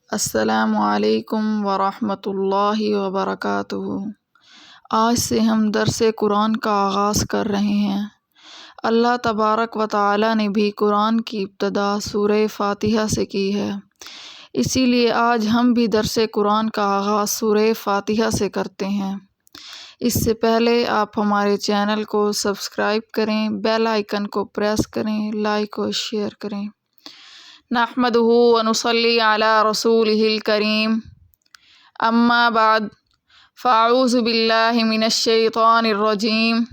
السلام علیکم ورحمۃ اللہ وبرکاتہ۔ آج سے ہم درس قرآن کا آغاز کر رہے ہیں۔ اللہ تبارک و تعالی نے بھی قرآن کی ابتدا سورہ فاتحہ سے کی ہے، اسی لیے آج ہم بھی درس قرآن کا آغاز سورہ فاتحہ سے کرتے ہیں۔ اس سے پہلے آپ ہمارے چینل کو سبسکرائب کریں، بیل آئیکن کو پریس کریں، لائک اور شیئر کریں۔ نحمدہ ونصلی علی رسولہ الکریم، اما بعد، فاعوذ باللہ من الشیطان الرجیم،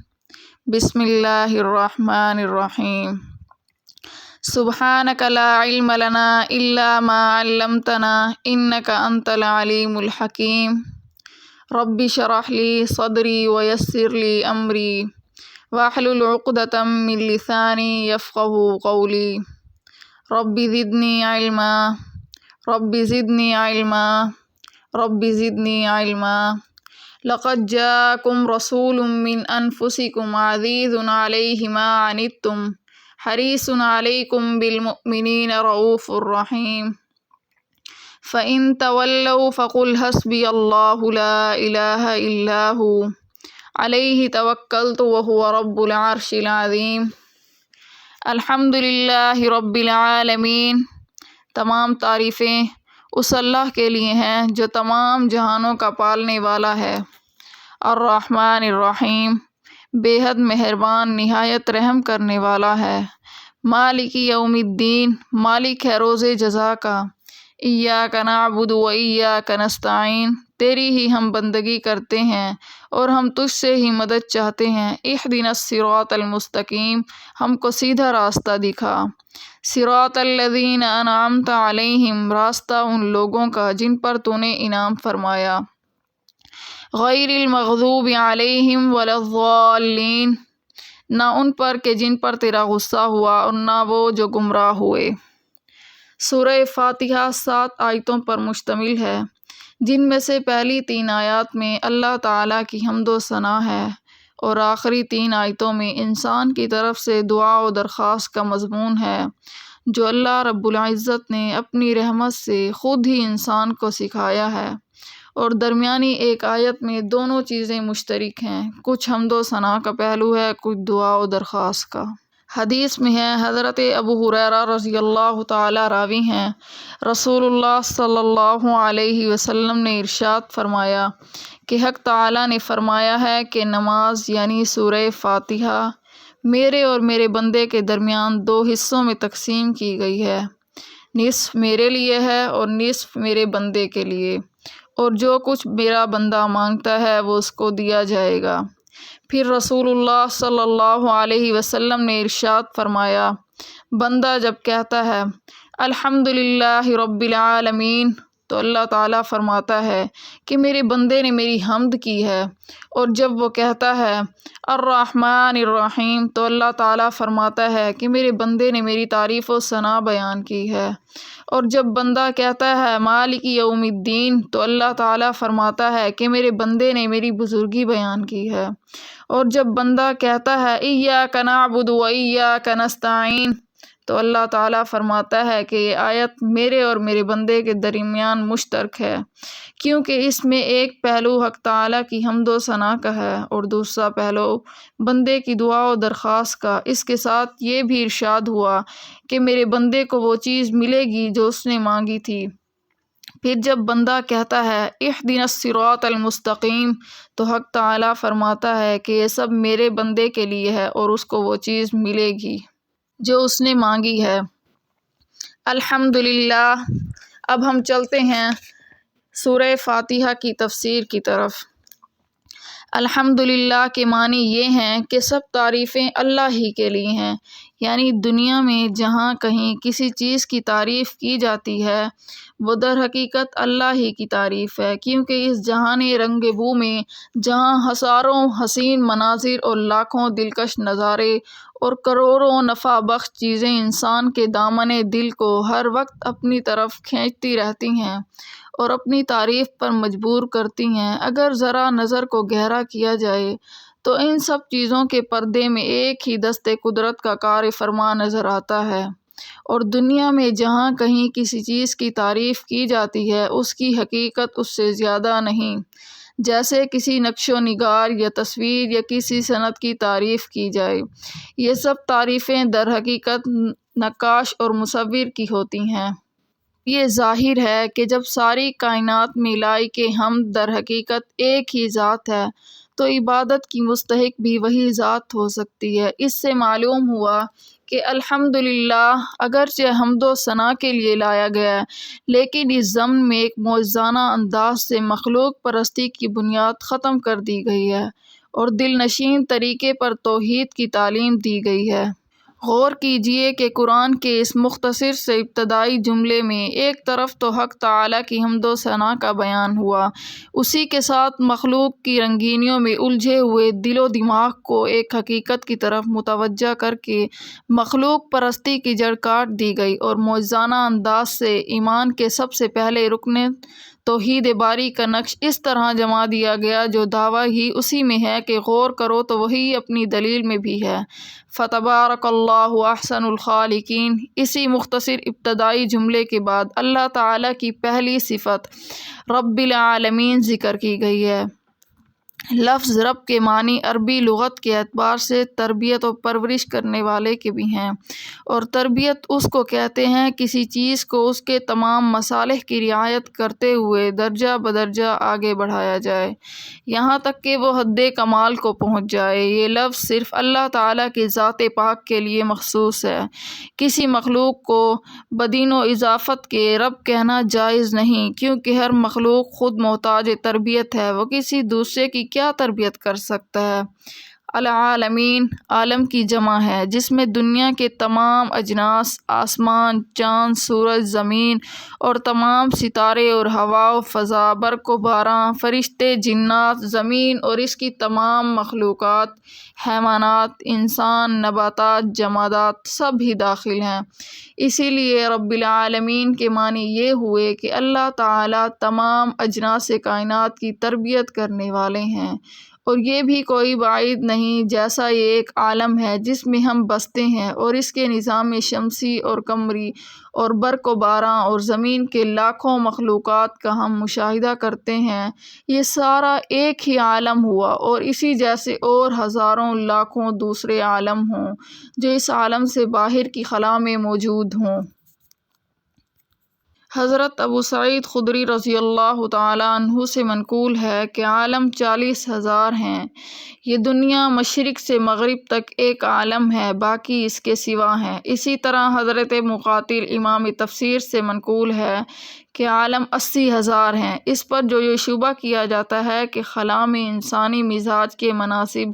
بسم اللہ الرحمن الرحیم۔ سبحانک لا علم لنا الا ما علمتنا انک انت العلیم الحکیم۔ رب اشرح لی صدری ویسر لی امری واحلل عقدۃ من لسانی یفقہوا قولی۔ رب زدنی علما رب زدنی علما رب زدنی علما۔ لقد جاءکم رسول من انفسکم عزیز علیہ ما عنتم حریص علیکم بالمؤمنین رؤوف رحیم۔ فإن تولوا فقل حسبی اللہ لا الہ الا ہو علیہ توکلت وہو رب العرش العظیم۔ الحمد للہ رب العالمین۔ تمام تعریفیں اس اللہ کے لیے ہیں جو تمام جہانوں کا پالنے والا ہے۔ الرحمن الرحیم، بے حد مہربان نہایت رحم کرنے والا ہے۔ مالک یوم الدین، مالک ہے روز جزا کا۔ ایاک نعبد و ایاک نستعین، تیری ہی ہم بندگی کرتے ہیں اور ہم تجھ سے ہی مدد چاہتے ہیں۔ اہدنا الصراط المستقیم، ہم کو سیدھا راستہ دکھا۔ صراط الذین انعمت علیہم، راستہ ان لوگوں کا جن پر تو نے انعام فرمایا۔ غیر المغضوب علیہم ولا الضالین، نہ ان پر کہ جن پر تیرا غصہ ہوا اور نہ وہ جو گمراہ ہوئے۔ سورہ فاتحہ 7 آیتوں پر مشتمل ہے، جن میں سے پہلی 3 آیات میں اللہ تعالیٰ کی حمد و ثنا ہے اور آخری 3 آیتوں میں انسان کی طرف سے دعا و درخواست کا مضمون ہے، جو اللہ رب العزت نے اپنی رحمت سے خود ہی انسان کو سکھایا ہے، اور درمیانی ایک آیت میں دونوں چیزیں مشترک ہیں، کچھ حمد و ثنا کا پہلو ہے، کچھ دعا و درخواست کا۔ حدیث میں ہے، حضرت ابو ہریرہ رضی اللہ تعالی راوی ہیں، رسول اللہ صلی اللہ علیہ وسلم نے ارشاد فرمایا کہ حق تعالی نے فرمایا ہے کہ نماز یعنی سورہ فاتحہ میرے اور میرے بندے کے درمیان 2 حصوں میں تقسیم کی گئی ہے، نصف میرے لیے ہے اور نصف میرے بندے کے لیے، اور جو کچھ میرا بندہ مانگتا ہے وہ اس کو دیا جائے گا۔ پھر رسول اللہ صلی اللہ علیہ وسلم نے ارشاد فرمایا، بندہ جب کہتا ہے الحمدللہ رب العالمین، تو اللہ تعالیٰ فرماتا ہے کہ میرے بندے نے میری حمد کی ہے، اور جب وہ کہتا ہے الرحمن الرحیم، تو اللہ تعالیٰ فرماتا ہے کہ میرے بندے نے میری تعریف و ثنا بیان کی ہے، اور جب بندہ کہتا ہے مالک یوم الدین، تو اللہ تعالیٰ فرماتا ہے کہ میرے بندے نے میری بزرگی بیان کی ہے، اور جب بندہ کہتا ہے ایاک نعبد و ایاک نستعین، تو اللہ تعالیٰ فرماتا ہے کہ یہ آیت میرے اور میرے بندے کے درمیان مشترک ہے، کیونکہ اس میں ایک پہلو حق تعالیٰ کی حمد و ثنا کا ہے اور دوسرا پہلو بندے کی دعا و درخواست کا۔ اس کے ساتھ یہ بھی ارشاد ہوا کہ میرے بندے کو وہ چیز ملے گی جو اس نے مانگی تھی۔ پھر جب بندہ کہتا ہے اہدنا الصراط المستقیم، تو حق تعالیٰ فرماتا ہے کہ یہ سب میرے بندے کے لیے ہے اور اس کو وہ چیز ملے گی جو اس نے مانگی ہے۔ الحمدللہ۔ اب ہم چلتے ہیں سورہ فاتحہ کی تفسیر کی طرف۔ الحمدللہ کے معنی یہ ہیں کہ سب تعریفیں اللہ ہی کے لیے ہیں، یعنی دنیا میں جہاں کہیں کسی چیز کی تعریف کی جاتی ہے وہ در حقیقت اللہ ہی کی تعریف ہے، کیونکہ اس جہان رنگ بو میں جہاں ہزاروں حسین مناظر اور لاکھوں دلکش نظارے اور کروڑوں نفع بخش چیزیں انسان کے دامن دل کو ہر وقت اپنی طرف کھینچتی رہتی ہیں اور اپنی تعریف پر مجبور کرتی ہیں، اگر ذرا نظر کو گہرا کیا جائے تو ان سب چیزوں کے پردے میں ایک ہی دست قدرت کا کار فرما نظر آتا ہے، اور دنیا میں جہاں کہیں کسی چیز کی تعریف کی جاتی ہے اس کی حقیقت اس سے زیادہ نہیں، جیسے کسی نقش و نگار یا تصویر یا کسی صنعت کی تعریف کی جائے۔ یہ سب تعریفیں در حقیقت نقاش اور مصور کی ہوتی ہیں۔ یہ ظاہر ہے کہ جب ساری کائنات میں لائی کہ ہم در حقیقت ایک ہی ذات ہے تو عبادت کی مستحق بھی وہی ذات ہو سکتی ہے۔ اس سے معلوم ہوا کہ الحمدللہ اگرچہ حمد و ثنا کے لیے لایا گیا ہے لیکن اس ضمن میں ایک موجزانہ انداز سے مخلوق پرستی کی بنیاد ختم کر دی گئی ہے اور دل نشین طریقے پر توحید کی تعلیم دی گئی ہے۔ غور کیجئے کہ قرآن کے اس مختصر سے ابتدائی جملے میں ایک طرف تو حق تعالیٰ کی حمد و ثنا کا بیان ہوا، اسی کے ساتھ مخلوق کی رنگینیوں میں الجھے ہوئے دل و دماغ کو ایک حقیقت کی طرف متوجہ کر کے مخلوق پرستی کی جڑ کاٹ دی گئی اور موجزانہ انداز سے ایمان کے سب سے پہلے رکن توحید باری کا نقش اس طرح جما دیا گیا جو دعویٰ ہی اسی میں ہے کہ غور کرو تو وہی اپنی دلیل میں بھی ہے۔ فتبارک اللہ احسن الخالقین۔ اسی مختصر ابتدائی جملے کے بعد اللہ تعالیٰ کی پہلی صفت رب العالمین ذکر کی گئی ہے۔ لفظ رب کے معنی عربی لغت کے اعتبار سے تربیت و پرورش کرنے والے کے بھی ہیں، اور تربیت اس کو کہتے ہیں کسی چیز کو اس کے تمام مصالح کی رعایت کرتے ہوئے درجہ بدرجہ آگے بڑھایا جائے یہاں تک کہ وہ حد کمال کو پہنچ جائے۔ یہ لفظ صرف اللہ تعالیٰ کی ذات پاک کے لیے مخصوص ہے۔ کسی مخلوق کو بدین و اضافت کے رب کہنا جائز نہیں، کیونکہ ہر مخلوق خود محتاج تربیت ہے، وہ کسی دوسرے کی کیا تربیت کر سکتا ہے۔ العالمین عالم کی جمع ہے جس میں دنیا کے تمام اجناس، آسمان، چاند، سورج، زمین اور تمام ستارے اور ہوا و فضا، برق و باران، فرشتے، جنات، زمین اور اس کی تمام مخلوقات، حیوانات، انسان، نباتات، جمادات سب ہی داخل ہیں۔ اسی لیے رب العالمین کے معنی یہ ہوئے کہ اللہ تعالیٰ تمام اجناس کائنات کی تربیت کرنے والے ہیں، اور یہ بھی کوئی بعید نہیں جیسا یہ ایک عالم ہے جس میں ہم بستے ہیں اور اس کے نظام شمسی اور قمری اور برق و باران اور زمین کے لاکھوں مخلوقات کا ہم مشاہدہ کرتے ہیں، یہ سارا ایک ہی عالم ہوا، اور اسی جیسے اور ہزاروں لاکھوں دوسرے عالم ہوں جو اس عالم سے باہر کی خلا میں موجود ہوں۔ حضرت ابو سعید خدری رضی اللہ تعالیٰ عنہ سے منقول ہے کہ عالم 40,000 ہیں۔ یہ دنیا مشرق سے مغرب تک ایک عالم ہے، باقی اس کے سوا ہیں۔ اسی طرح حضرت مقاتل امام تفسیر سے منقول ہے کہ عالم 80,000 ہیں۔ اس پر جو یہ شبہ کیا جاتا ہے کہ خلا میں انسانی مزاج کے مناسب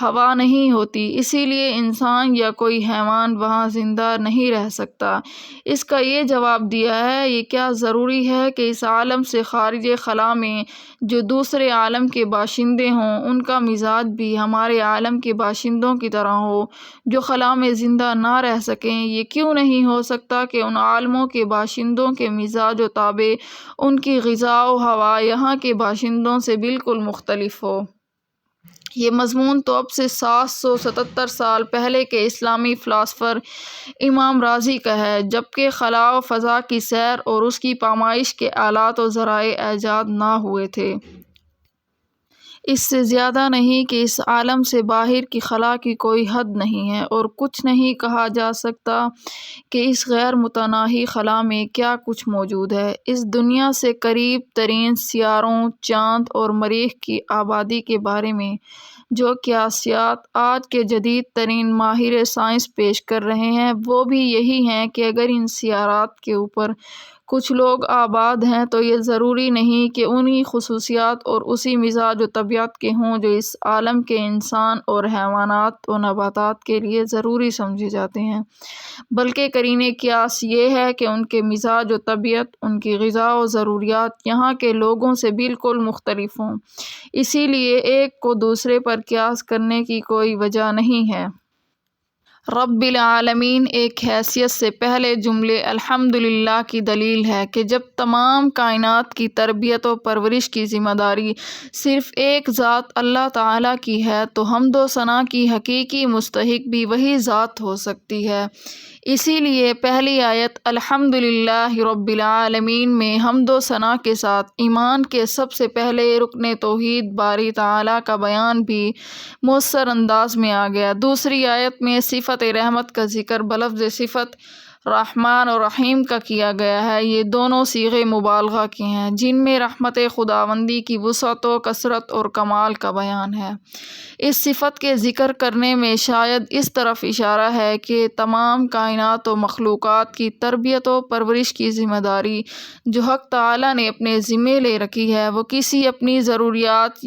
ہوا نہیں ہوتی، اسی لیے انسان یا کوئی حیوان وہاں زندہ نہیں رہ سکتا، اس کا یہ جواب دیا ہے یہ کیا ضروری ہے کہ اس عالم سے خارج خلا میں جو دوسرے عالم کے باشندے ہوں ان کا مزاج بھی ہمارے عالم کے باشندوں کی طرح ہو جو خلا میں زندہ نہ رہ سکیں؟ یہ کیوں نہیں ہو سکتا کہ ان عالموں کے باشندوں کے مزاج و طبع، ان کی غذا و ہوا یہاں کے باشندوں سے بالکل مختلف ہو؟ یہ مضمون تو اب سے 777 سال پہلے کے اسلامی فلاسفر امام رازی کا ہے، جبکہ خلا و فضا کی سیر اور اس کی پامائش کے آلات و ذرائع ایجاد نہ ہوئے تھے۔ اس سے زیادہ نہیں کہ اس عالم سے باہر کی خلا کی کوئی حد نہیں ہے، اور کچھ نہیں کہا جا سکتا کہ اس غیر متناہی خلا میں کیا کچھ موجود ہے۔ اس دنیا سے قریب ترین سیاروں، چاند اور مریخ کی آبادی کے بارے میں جو قیاسات آج کے جدید ترین ماہر سائنس پیش کر رہے ہیں وہ بھی یہی ہیں کہ اگر ان سیارات کے اوپر کچھ لوگ آباد ہیں تو یہ ضروری نہیں کہ انہی خصوصیات اور اسی مزاج و طبیعت کے ہوں جو اس عالم کے انسان اور حیوانات و نباتات کے لیے ضروری سمجھے جاتے ہیں، بلکہ قرینِ قیاس یہ ہے کہ ان کے مزاج و طبیعت، ان کی غذا و ضروریات یہاں کے لوگوں سے بالکل مختلف ہوں۔ اسی لیے ایک کو دوسرے پر قیاس کرنے کی کوئی وجہ نہیں ہے۔ رب العالمین ایک حیثیت سے پہلے جملے الحمدللہ کی دلیل ہے کہ جب تمام کائنات کی تربیت و پرورش کی ذمہ داری صرف ایک ذات اللہ تعالیٰ کی ہے تو حمد و ثنا کی حقیقی مستحق بھی وہی ذات ہو سکتی ہے۔ اسی لیے پہلی آیت الحمدللہ رب العالمین میں حمد و ثنا کے ساتھ ایمان کے سب سے پہلے رکن توحید باری تعالیٰ کا بیان بھی مؤثر انداز میں آ گیا۔ دوسری آیت میں صفت رحمت کا ذکر بلفظ صفت رحمان اور رحیم کا کیا گیا ہے۔ یہ دونوں صیغے مبالغہ کے ہیں جن میں رحمت خداوندی کی وسعت و کثرت اور کمال کا بیان ہے۔ اس صفت کے ذکر کرنے میں شاید اس طرف اشارہ ہے کہ تمام کائنات و مخلوقات کی تربیت و پرورش کی ذمہ داری جو حق تعالیٰ نے اپنے ذمے لے رکھی ہے وہ کسی اپنی ضروریات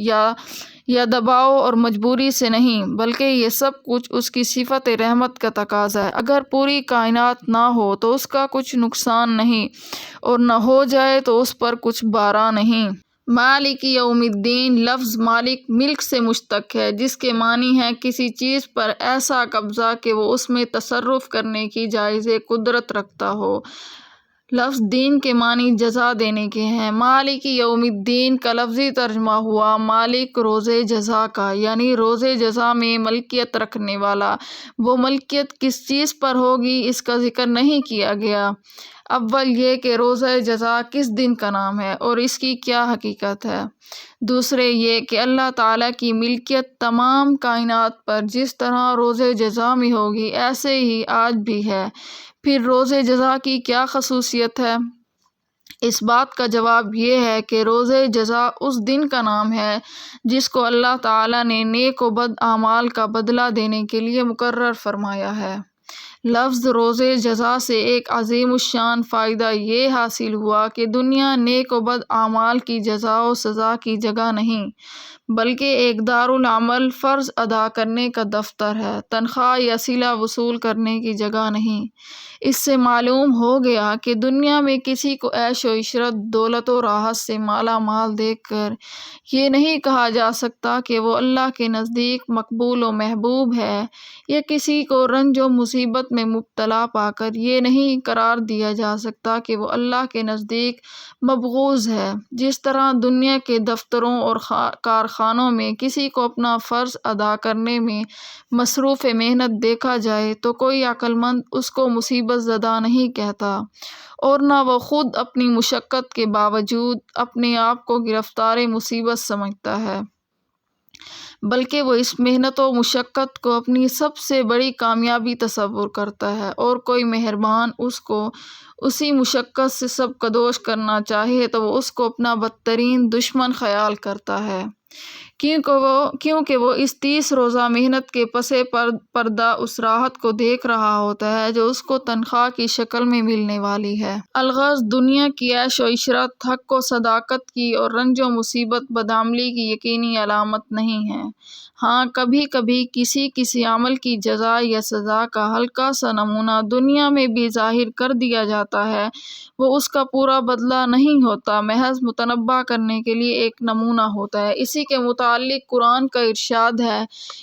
یا دباؤ اور مجبوری سے نہیں، بلکہ یہ سب کچھ اس کی صفت رحمت کا تقاضا ہے۔ اگر پوری کائنات نہ ہو تو اس کا کچھ نقصان نہیں، اور نہ ہو جائے تو اس پر کچھ بارا نہیں۔ مالک یوم الدین لفظ مالک ملک سے مشتق ہے، جس کے معنی ہے کسی چیز پر ایسا قبضہ کہ وہ اس میں تصرف کرنے کی جائز قدرت رکھتا ہو۔ لفظ دین کے معنی جزا دینے کے ہیں۔ مالک یوم الدین کا لفظی ترجمہ ہوا مالک روز جزا کا، یعنی روز جزا میں ملکیت رکھنے والا۔ وہ ملکیت کس چیز پر ہوگی اس کا ذکر نہیں کیا گیا۔ اول یہ کہ روز جزا کس دن کا نام ہے اور اس کی کیا حقیقت ہے۔ دوسرے یہ کہ اللہ تعالیٰ کی ملکیت تمام کائنات پر جس طرح روز جزا میں ہوگی ایسے ہی آج بھی ہے۔ پھر روز جزا کی کیا خصوصیت ہے؟ اس بات کا جواب یہ ہے کہ روز جزا اس دن کا نام ہے جس کو اللہ تعالیٰ نے نیک و بد اعمال کا بدلہ دینے کے لیے مقرر فرمایا ہے۔ لفظ روز جزا سے ایک عظیم الشان فائدہ یہ حاصل ہوا کہ دنیا نیک و بد اعمال کی جزا و سزا کی جگہ نہیں، بلکہ ایک دارالعمل فرض ادا کرنے کا دفتر ہے، تنخواہ یا صلہ وصول کرنے کی جگہ نہیں۔ اس سے معلوم ہو گیا کہ دنیا میں کسی کو عیش و عشرت، دولت و راحت سے مالا مال دیکھ کر یہ نہیں کہا جا سکتا کہ وہ اللہ کے نزدیک مقبول و محبوب ہے، یا کسی کو رنج و مصیبت میں مبتلا پا کر یہ نہیں قرار دیا جا سکتا کہ وہ اللہ کے نزدیک مبغوض ہے۔ جس طرح دنیا کے دفتروں اور کارخانوں میں کسی کو اپنا فرض ادا کرنے میں مصروف محنت دیکھا جائے تو کوئی عقل مند اس کو مصیبت زدہ نہیں کہتا، اور نہ وہ خود اپنی مشقت کے باوجود اپنے آپ کو گرفتار مصیبت سمجھتا ہے، بلکہ وہ اس محنت و مشقت کو اپنی سب سے بڑی کامیابی تصور کرتا ہے، اور کوئی مہربان اس کو اسی مشقت سے سبکدوش کرنا چاہے تو وہ اس کو اپنا بدترین دشمن خیال کرتا ہے، کیونکہ وہ اس 30 روزہ محنت کے پس پردہ اس راحت کو دیکھ رہا ہوتا ہے جو اس کو تنخواہ کی شکل میں ملنے والی ہے۔ الغرض دنیا کی عیش و عشرت حق و صداقت کی اور رنج و مصیبت بدعملی کی یقینی علامت نہیں ہے۔ ہاں کبھی کبھی کسی عمل کی جزا یا سزا کا ہلکا سا نمونہ دنیا میں بھی ظاہر کر دیا جاتا ہے، وہ اس کا پورا بدلہ نہیں ہوتا، محض متنبہ کرنے کے لیے ایک نمونہ ہوتا ہے۔ اسی کے متعلق قرآن کا ارشاد ہے،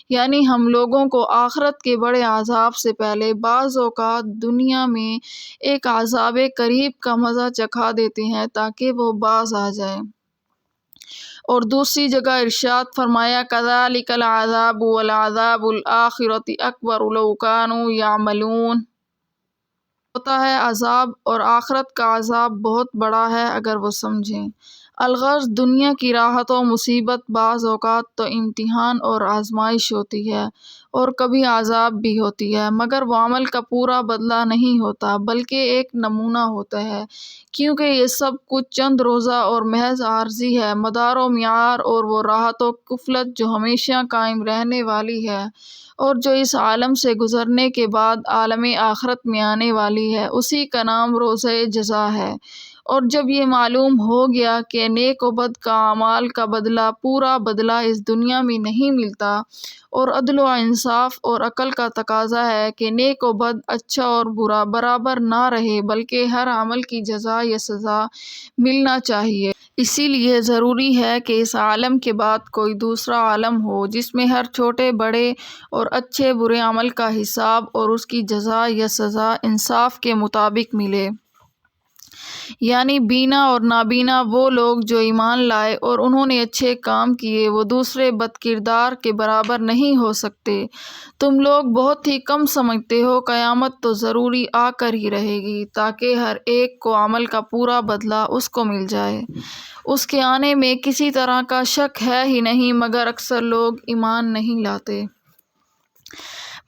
یعنی ہم لوگوں کو آخرت کے بڑے عذاب سے پہلے بعض اوقات دنیا میں ایک عذاب قریب کا مزہ چکھا دیتے ہیں تاکہ وہ باز آ جائیں۔ اور دوسری جگہ ارشاد فرمایا کذالک العذاب والعذاب الآخرۃ اکبر لو کانوا یعملون۔ ہوتا ہے عذاب اور آخرت کا عذاب بہت بڑا ہے اگر وہ سمجھیں۔ الغرض دنیا کی راحت و مصیبت بعض اوقات تو امتحان اور آزمائش ہوتی ہے اور کبھی عذاب بھی ہوتی ہے، مگر وہ عمل کا پورا بدلہ نہیں ہوتا بلکہ ایک نمونہ ہوتا ہے، کیونکہ یہ سب کچھ چند روزہ اور محض عارضی ہے، مدار و معیار اور وہ راحت و کفلت جو ہمیشہ قائم رہنے والی ہے اور جو اس عالم سے گزرنے کے بعد عالم آخرت میں آنے والی ہے، اسی کا نام روز جزا ہے۔ اور جب یہ معلوم ہو گیا کہ نیک و بد کا اعمال کا بدلہ پورا بدلہ اس دنیا میں نہیں ملتا، اور عدل و انصاف اور عقل کا تقاضا ہے کہ نیک و بد، اچھا اور برا برابر نہ رہے بلکہ ہر عمل کی جزا یا سزا ملنا چاہیے، اسی لیے ضروری ہے کہ اس عالم کے بعد کوئی دوسرا عالم ہو جس میں ہر چھوٹے بڑے اور اچھے برے عمل کا حساب اور اس کی جزا یا سزا انصاف کے مطابق ملے۔ یعنی بینا اور نابینا وہ لوگ جو ایمان لائے اور انہوں نے اچھے کام کیے، وہ دوسرے بد کردار کے برابر نہیں ہو سکتے۔ تم لوگ بہت ہی کم سمجھتے ہو، قیامت تو ضروری آ کر ہی رہے گی تاکہ ہر ایک کو عمل کا پورا بدلہ اس کو مل جائے۔ اس کے آنے میں کسی طرح کا شک ہے ہی نہیں، مگر اکثر لوگ ایمان نہیں لاتے۔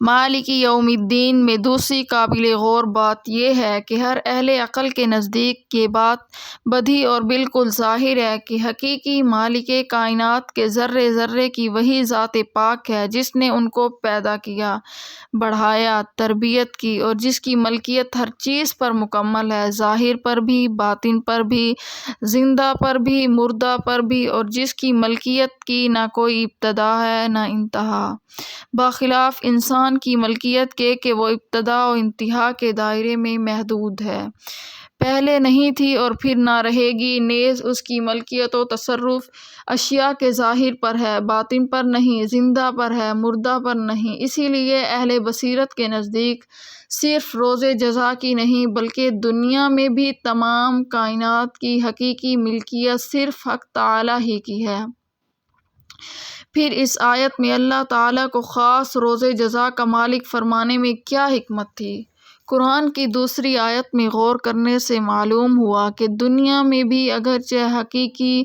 مالک یوم الدین میں دوسری قابل غور بات یہ ہے کہ ہر اہل عقل کے نزدیک یہ بات بدیہی اور بالکل ظاہر ہے کہ حقیقی مالک کائنات کے ذرے ذرے کی وہی ذات پاک ہے جس نے ان کو پیدا کیا، بڑھایا، تربیت کی اور جس کی ملکیت ہر چیز پر مکمل ہے، ظاہر پر بھی، باطن پر بھی، زندہ پر بھی، مردہ پر بھی، اور جس کی ملکیت کی نہ کوئی ابتدا ہے نہ انتہا، بخلاف انسان کی ملکیت کے کہ وہ ابتدا و انتہا کے دائرے میں محدود ہے، پہلے نہیں تھی اور پھر نہ رہے گی، نیز اس کی ملکیت و تصرف اشیاء کے ظاہر پر ہے، باطن پر نہیں، زندہ پر ہے، مردہ پر نہیں۔ اسی لیے اہل بصیرت کے نزدیک صرف روز جزا کی نہیں بلکہ دنیا میں بھی تمام کائنات کی حقیقی ملکیت صرف حق تعالیٰ ہی کی ہے۔ پھر اس آیت میں اللہ تعالیٰ کو خاص روز جزا کا مالک فرمانے میں کیا حکمت تھی؟ قرآن کی دوسری آیت میں غور کرنے سے معلوم ہوا کہ دنیا میں بھی اگرچہ حقیقی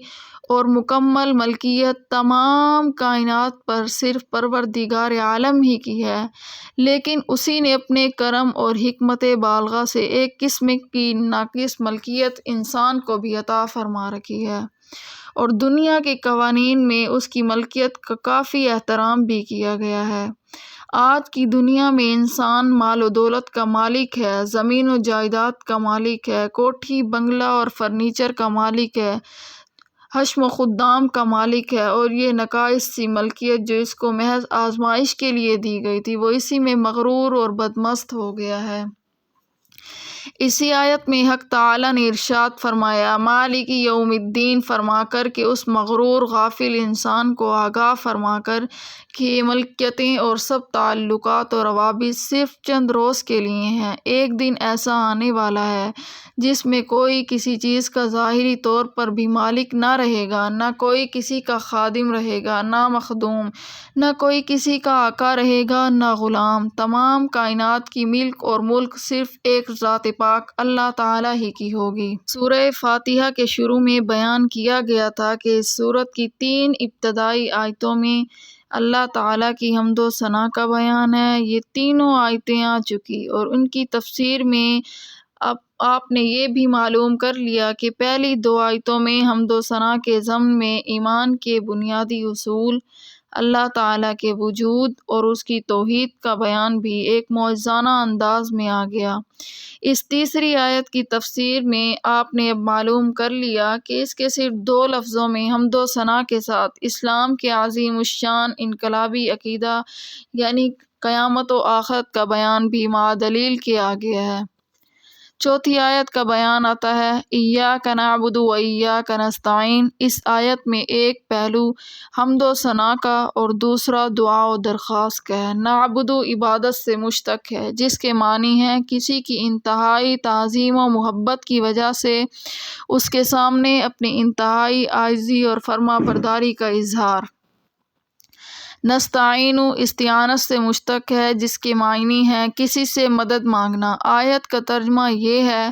اور مکمل ملکیت تمام کائنات پر صرف پروردگار عالم ہی کی ہے، لیکن اسی نے اپنے کرم اور حکمت بالغہ سے ایک قسم کی ناقص ملکیت انسان کو بھی عطا فرما رکھی ہے، اور دنیا کے قوانین میں اس کی ملکیت کا کافی احترام بھی کیا گیا ہے۔ آج کی دنیا میں انسان مال و دولت کا مالک ہے، زمین و جائیداد کا مالک ہے، کوٹھی بنگلہ اور فرنیچر کا مالک ہے، حشم و خدام کا مالک ہے، اور یہ ناقص سی ملکیت جو اس کو محض آزمائش کے لیے دی گئی تھی وہ اسی میں مغرور اور بدمست ہو گیا ہے۔ اسی آیت میں حق تعالیٰ نے ارشاد فرمایا، مالک یوم الدین فرما کر کہ اس مغرور غافل انسان کو آگاہ فرما کر کہ یہ ملکیتیں اور سب تعلقات اور روابط صرف چند روز کے لیے ہیں، ایک دن ایسا آنے والا ہے جس میں کوئی کسی چیز کا ظاہری طور پر بھی مالک نہ رہے گا، نہ کوئی کسی کا خادم رہے گا، نہ مخدوم، نہ کوئی کسی کا آقا رہے گا، نہ غلام، تمام کائنات کی ملک اور ملک صرف ایک ذات پاک اللہ تعالیٰ ہی کی ہوگی۔ سورہ فاتحہ کے شروع میں بیان کیا گیا تھا کہ اس سورت کی 3 ابتدائی آیتوں میں اللہ تعالیٰ کی حمد و ثنا کا بیان ہے۔ یہ تینوں آیتیں آ چکی اور ان کی تفسیر میں اب آپ نے یہ بھی معلوم کر لیا کہ پہلی 2 آیتوں میں حمد و ثنا کے ضمن میں ایمان کے بنیادی اصول، اللہ تعالیٰ کے وجود اور اس کی توحید کا بیان بھی ایک معجزانہ انداز میں آ گیا۔ اس تیسری آیت کی تفسیر میں آپ نے اب معلوم کر لیا کہ اس کے صرف 2 لفظوں میں حمد و ثنا کے ساتھ اسلام کے عظیم الشان انقلابی عقیدہ یعنی قیامت و آخرت کا بیان بھی مع دلیل کے آ گیا ہے۔ چوتھی آیت کا بیان آتا ہے، ایاک نعبد و ایاک نستعین۔ اس آیت میں ایک پہلو حمد و ثنا کا اور دوسرا دعا و درخواست کا ہے۔ نعبد عبادت سے مشتق ہے جس کے معنی ہیں کسی کی انتہائی تعظیم و محبت کی وجہ سے اس کے سامنے اپنی انتہائی عاجزی اور فرما برداری کا اظہار۔ نستعین استعانت سے مشتق ہے جس کے معنی ہیں کسی سے مدد مانگنا۔ آیت کا ترجمہ یہ ہے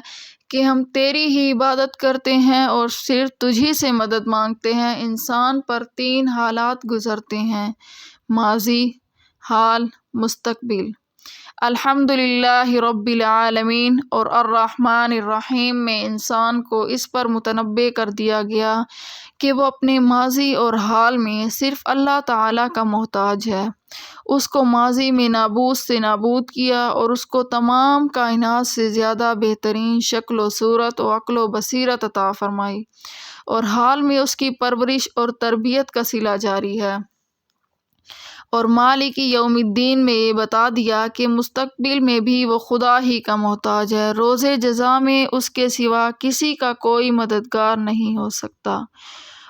کہ ہم تیری ہی عبادت کرتے ہیں اور صرف تجھی سے مدد مانگتے ہیں۔ انسان پر 3 حالات گزرتے ہیں، ماضی، حال، مستقبل۔ الحمدللہ رب العالمین اور الرحمن الرحیم میں انسان کو اس پر متنبہ کر دیا گیا کہ وہ اپنے ماضی اور حال میں صرف اللہ تعالیٰ کا محتاج ہے۔ اس کو ماضی میں نابود سے نابود کیا اور اس کو تمام کائنات سے زیادہ بہترین شکل و صورت و عقل و بصیرت عطا فرمائی، اور حال میں اس کی پرورش اور تربیت کا صلہ جاری ہے، اور مالک یوم الدین میں یہ بتا دیا کہ مستقبل میں بھی وہ خدا ہی کا محتاج ہے، روز جزا میں اس کے سوا کسی کا کوئی مددگار نہیں ہو سکتا۔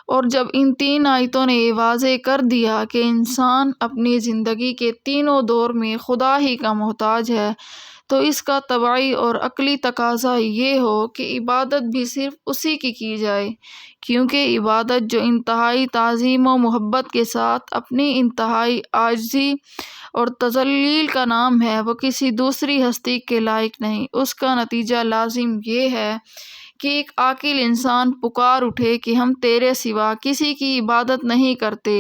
اور جب ان 3 آیتوں نے یہ واضح کر دیا کہ انسان اپنی زندگی کے تینوں دور میں خدا ہی کا محتاج ہے، تو اس کا طبعی اور عقلی تقاضا یہ ہو کہ عبادت بھی صرف اسی کی جائے، کیونکہ عبادت جو انتہائی تعظیم و محبت کے ساتھ اپنی انتہائی عاجزی اور تذلیل کا نام ہے، وہ کسی دوسری ہستی کے لائق نہیں۔ اس کا نتیجہ لازم یہ ہے کہ ایک عاقل انسان پکار اٹھے کہ ہم تیرے سوا کسی کی عبادت نہیں کرتے۔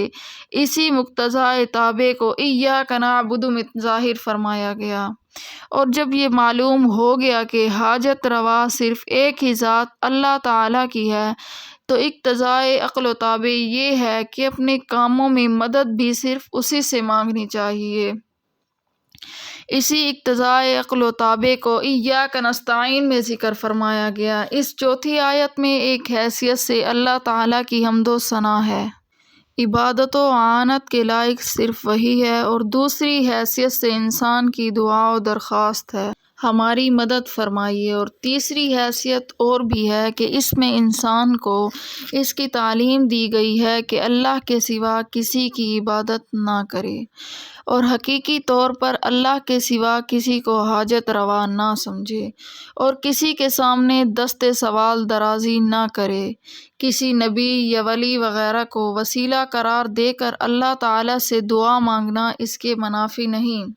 اسی مقتضائے تابع کو ایاک نعبد میں ظاہر فرمایا گیا، اور جب یہ معلوم ہو گیا کہ حاجت روا صرف ایک ہی ذات اللہ تعالیٰ کی ہے، تو اقتضائے عقل و طبع یہ ہے کہ اپنے کاموں میں مدد بھی صرف اسی سے مانگنی چاہیے۔ اسی اقتضائے عقل و طبع کو ایاک نستعین میں ذکر فرمایا گیا۔ اس چوتھی آیت میں ایک حیثیت سے اللہ تعالیٰ کی حمد و ثنا ہے، عبادت و اعانت کے لائق صرف وہی ہے، اور دوسری حیثیت سے انسان کی دعا و درخواست ہے، ہماری مدد فرمائیے، اور تیسری حیثیت اور بھی ہے کہ اس میں انسان کو اس کی تعلیم دی گئی ہے کہ اللہ کے سوا کسی کی عبادت نہ کرے، اور حقیقی طور پر اللہ کے سوا کسی کو حاجت روا نہ سمجھے، اور کسی کے سامنے دست سوال درازی نہ کرے، کسی نبی یا ولی وغیرہ کو وسیلہ قرار دے کر اللہ تعالیٰ سے دعا مانگنا اس کے منافی نہیں۔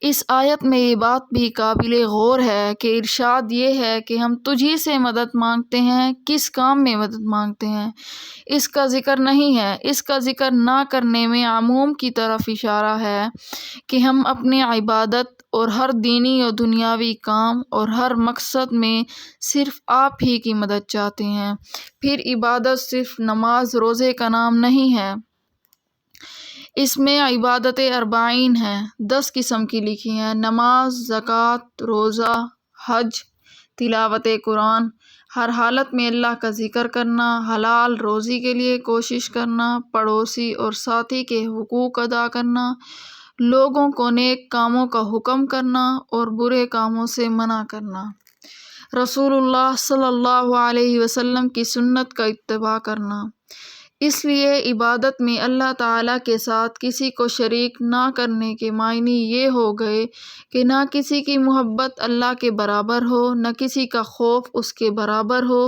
اس آیت میں یہ بات بھی قابل غور ہے کہ ارشاد یہ ہے کہ ہم تجھی سے مدد مانگتے ہیں، کس کام میں مدد مانگتے ہیں اس کا ذکر نہیں ہے۔ اس کا ذکر نہ کرنے میں عموم کی طرف اشارہ ہے کہ ہم اپنی عبادت اور ہر دینی و دنیاوی کام اور ہر مقصد میں صرف آپ ہی کی مدد چاہتے ہیں۔ پھر عبادت صرف نماز روزے کا نام نہیں ہے، اس میں عبادت اربعین ہیں، 10 قسم کی لکھی ہیں: نماز، زکوٰۃ، روزہ، حج، تلاوت قرآن، ہر حالت میں اللہ کا ذکر کرنا، حلال روزی کے لیے کوشش کرنا، پڑوسی اور ساتھی کے حقوق ادا کرنا، لوگوں کو نیک کاموں کا حکم کرنا اور برے کاموں سے منع کرنا، رسول اللہ صلی اللہ علیہ وسلم کی سنت کا اتباع کرنا۔ اس لیے عبادت میں اللہ تعالیٰ کے ساتھ کسی کو شریک نہ کرنے کے معنی یہ ہو گئے کہ نہ کسی کی محبت اللہ کے برابر ہو، نہ کسی کا خوف اس کے برابر ہو،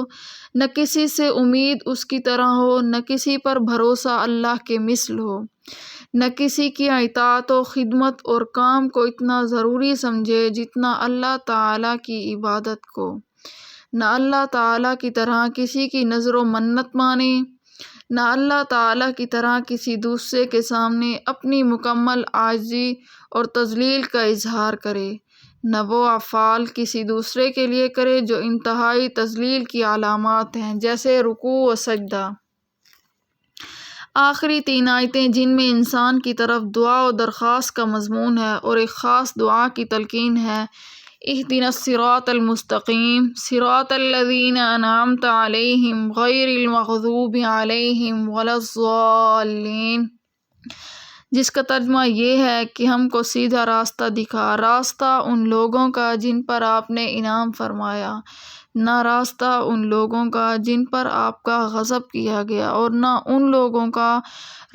نہ کسی سے امید اس کی طرح ہو، نہ کسی پر بھروسہ اللہ کے مثل ہو، نہ کسی کی اطاعت و خدمت اور کام کو اتنا ضروری سمجھے جتنا اللہ تعالیٰ کی عبادت کو، نہ اللہ تعالیٰ کی طرح کسی کی نذر و منت مانے، نہ اللہ تعالیٰ کی طرح کسی دوسرے کے سامنے اپنی مکمل عاجزی اور تذلیل کا اظہار کرے، نہ وہ افعال کسی دوسرے کے لیے کرے جو انتہائی تذلیل کی علامات ہیں، جیسے رکوع و سجدہ۔ آخری 3 آیتیں جن میں انسان کی طرف دعا و درخواست کا مضمون ہے اور ایک خاص دعا کی تلقین ہے: اہدنا الصراط المستقیم صراط الذین انعمت علیہم غیر المغضوب علیہم ولا الضالین، جس کا ترجمہ یہ ہے کہ ہم کو سیدھا راستہ دکھا، راستہ ان لوگوں کا جن پر آپ نے انعام فرمایا، نہ راستہ ان لوگوں کا جن پر آپ کا غضب کیا گیا، اور نہ ان لوگوں کا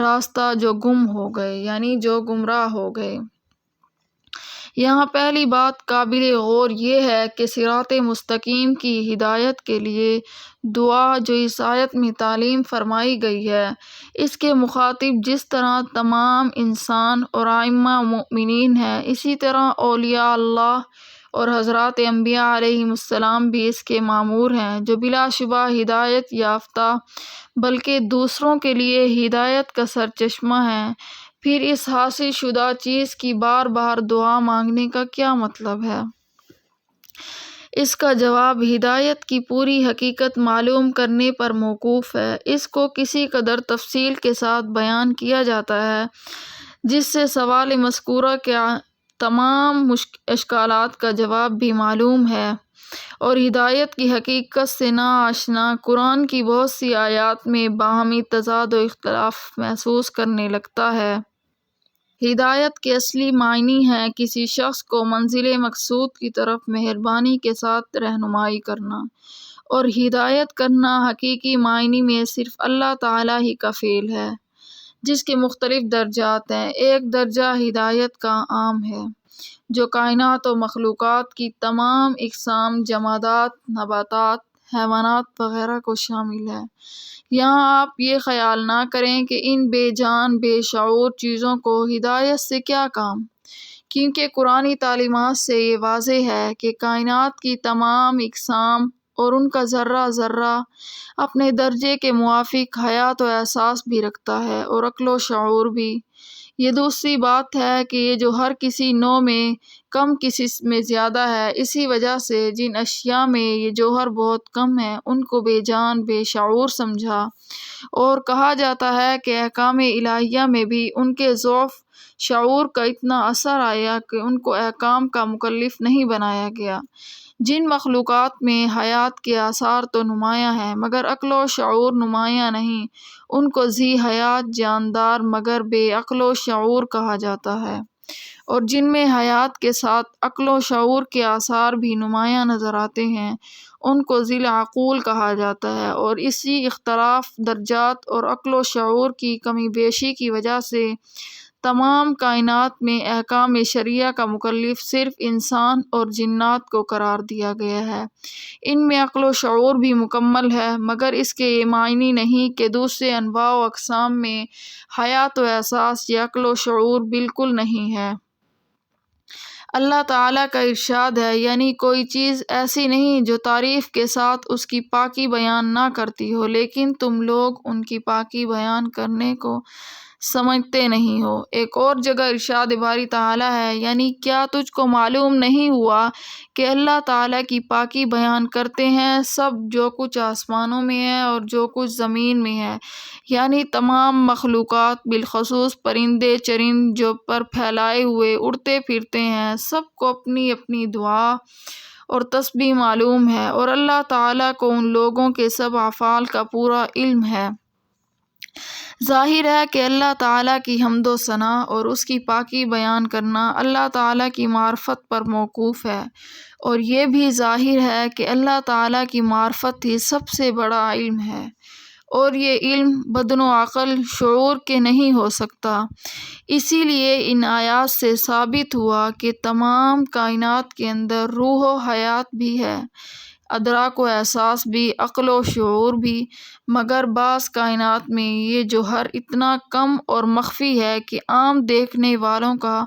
راستہ جو گم ہو گئے، یعنی جو گمراہ ہو گئے۔ یہاں پہلی بات قابل غور یہ ہے کہ صراط مستقیم کی ہدایت کے لیے دعا جو اس آیت میں تعلیم فرمائی گئی ہے، اس کے مخاطب جس طرح تمام انسان اور ائمہ مؤمنین ہیں، اسی طرح اولیاء اللہ اور حضرات انبیاء علیہم السلام بھی اس کے مامور ہیں، جو بلا شبہ ہدایت یافتہ بلکہ دوسروں کے لیے ہدایت کا سرچشمہ ہیں۔ پھر اس حاصل شدہ چیز کی بار بار دعا مانگنے کا کیا مطلب ہے؟ اس کا جواب ہدایت کی پوری حقیقت معلوم کرنے پر موقوف ہے۔ اس کو کسی قدر تفصیل کے ساتھ بیان کیا جاتا ہے جس سے سوال مذکورہ کے تمام اشکالات کا جواب بھی معلوم ہے، اور ہدایت کی حقیقت سے نا آشنا قرآن کی بہت سی آیات میں باہمی تضاد و اختلاف محسوس کرنے لگتا ہے۔ ہدایت کے اصلی معنی ہے کسی شخص کو منزل مقصود کی طرف مہربانی کے ساتھ رہنمائی کرنا، اور ہدایت کرنا حقیقی معنی میں صرف اللہ تعالیٰ ہی کا فعل ہے، جس کے مختلف درجات ہیں۔ ایک درجہ ہدایت کا عام ہے جو کائنات و مخلوقات کی تمام اقسام جمادات، نباتات، حیوانات وغیرہ کو شامل ہے۔ یہاں آپ یہ خیال نہ کریں کہ ان بے جان بے شعور چیزوں کو ہدایت سے کیا کام، کیونکہ قرآنی تعلیمات سے یہ واضح ہے کہ کائنات کی تمام اقسام اور ان کا ذرہ ذرہ اپنے درجے کے موافق حیات و احساس بھی رکھتا ہے اور عقل و شعور بھی۔ یہ دوسری بات ہے کہ یہ جو ہر کسی نوع میں کم کسی میں زیادہ ہے، اسی وجہ سے جن اشیاء میں یہ جوہر بہت کم ہے ان کو بے جان بے شعور سمجھا، اور کہا جاتا ہے کہ احکام الہیہ میں بھی ان کے ضعف شعور کا اتنا اثر آیا کہ ان کو احکام کا مکلف نہیں بنایا گیا۔ جن مخلوقات میں حیات کے آثار تو نمایاں ہیں مگر عقل و شعور نمایاں نہیں، ان کو ذی حیات جاندار مگر بے عقل و شعور کہا جاتا ہے، اور جن میں حیات کے ساتھ عقل و شعور کے آثار بھی نمایاں نظر آتے ہیں ان کو ذی العقول کہا جاتا ہے، اور اسی اختلاف درجات اور عقل و شعور کی کمی بیشی کی وجہ سے تمام کائنات میں احکام شرعیہ کا مکلف صرف انسان اور جنات کو قرار دیا گیا ہے۔ ان میں عقل و شعور بھی مکمل ہے مگر اس کے یہ معنی نہیں کہ دوسرے انواع و اقسام میں حیات و احساس یا عقل و شعور بالکل نہیں ہے۔ اللہ تعالیٰ کا ارشاد ہے، یعنی کوئی چیز ایسی نہیں جو تعریف کے ساتھ اس کی پاکی بیان نہ کرتی ہو، لیکن تم لوگ ان کی پاکی بیان کرنے کو سمجھتے نہیں ہو۔ ایک اور جگہ ارشاد باری تعالیٰ ہے، یعنی کیا تجھ کو معلوم نہیں ہوا کہ اللہ تعالیٰ کی پاکی بیان کرتے ہیں سب جو کچھ آسمانوں میں ہے اور جو کچھ زمین میں ہے، یعنی تمام مخلوقات بالخصوص پرندے چرند جو پر پھیلائے ہوئے اڑتے پھرتے ہیں، سب کو اپنی اپنی دعا اور تسبیح معلوم ہے، اور اللہ تعالیٰ کو ان لوگوں کے سب افعال کا پورا علم ہے۔ ظاہر ہے کہ اللہ تعالیٰ کی حمد و ثنا اور اس کی پاکی بیان کرنا اللہ تعالیٰ کی معرفت پر موقوف ہے، اور یہ بھی ظاہر ہے کہ اللہ تعالیٰ کی معرفت ہی سب سے بڑا علم ہے، اور یہ علم بدن و عقل شعور کے نہیں ہو سکتا۔ اسی لیے ان آیات سے ثابت ہوا کہ تمام کائنات کے اندر روح و حیات بھی ہے، ادراک و احساس بھی، عقل و شعور بھی، مگر بعض کائنات میں یہ جوہر اتنا کم اور مخفی ہے کہ عام دیکھنے والوں کا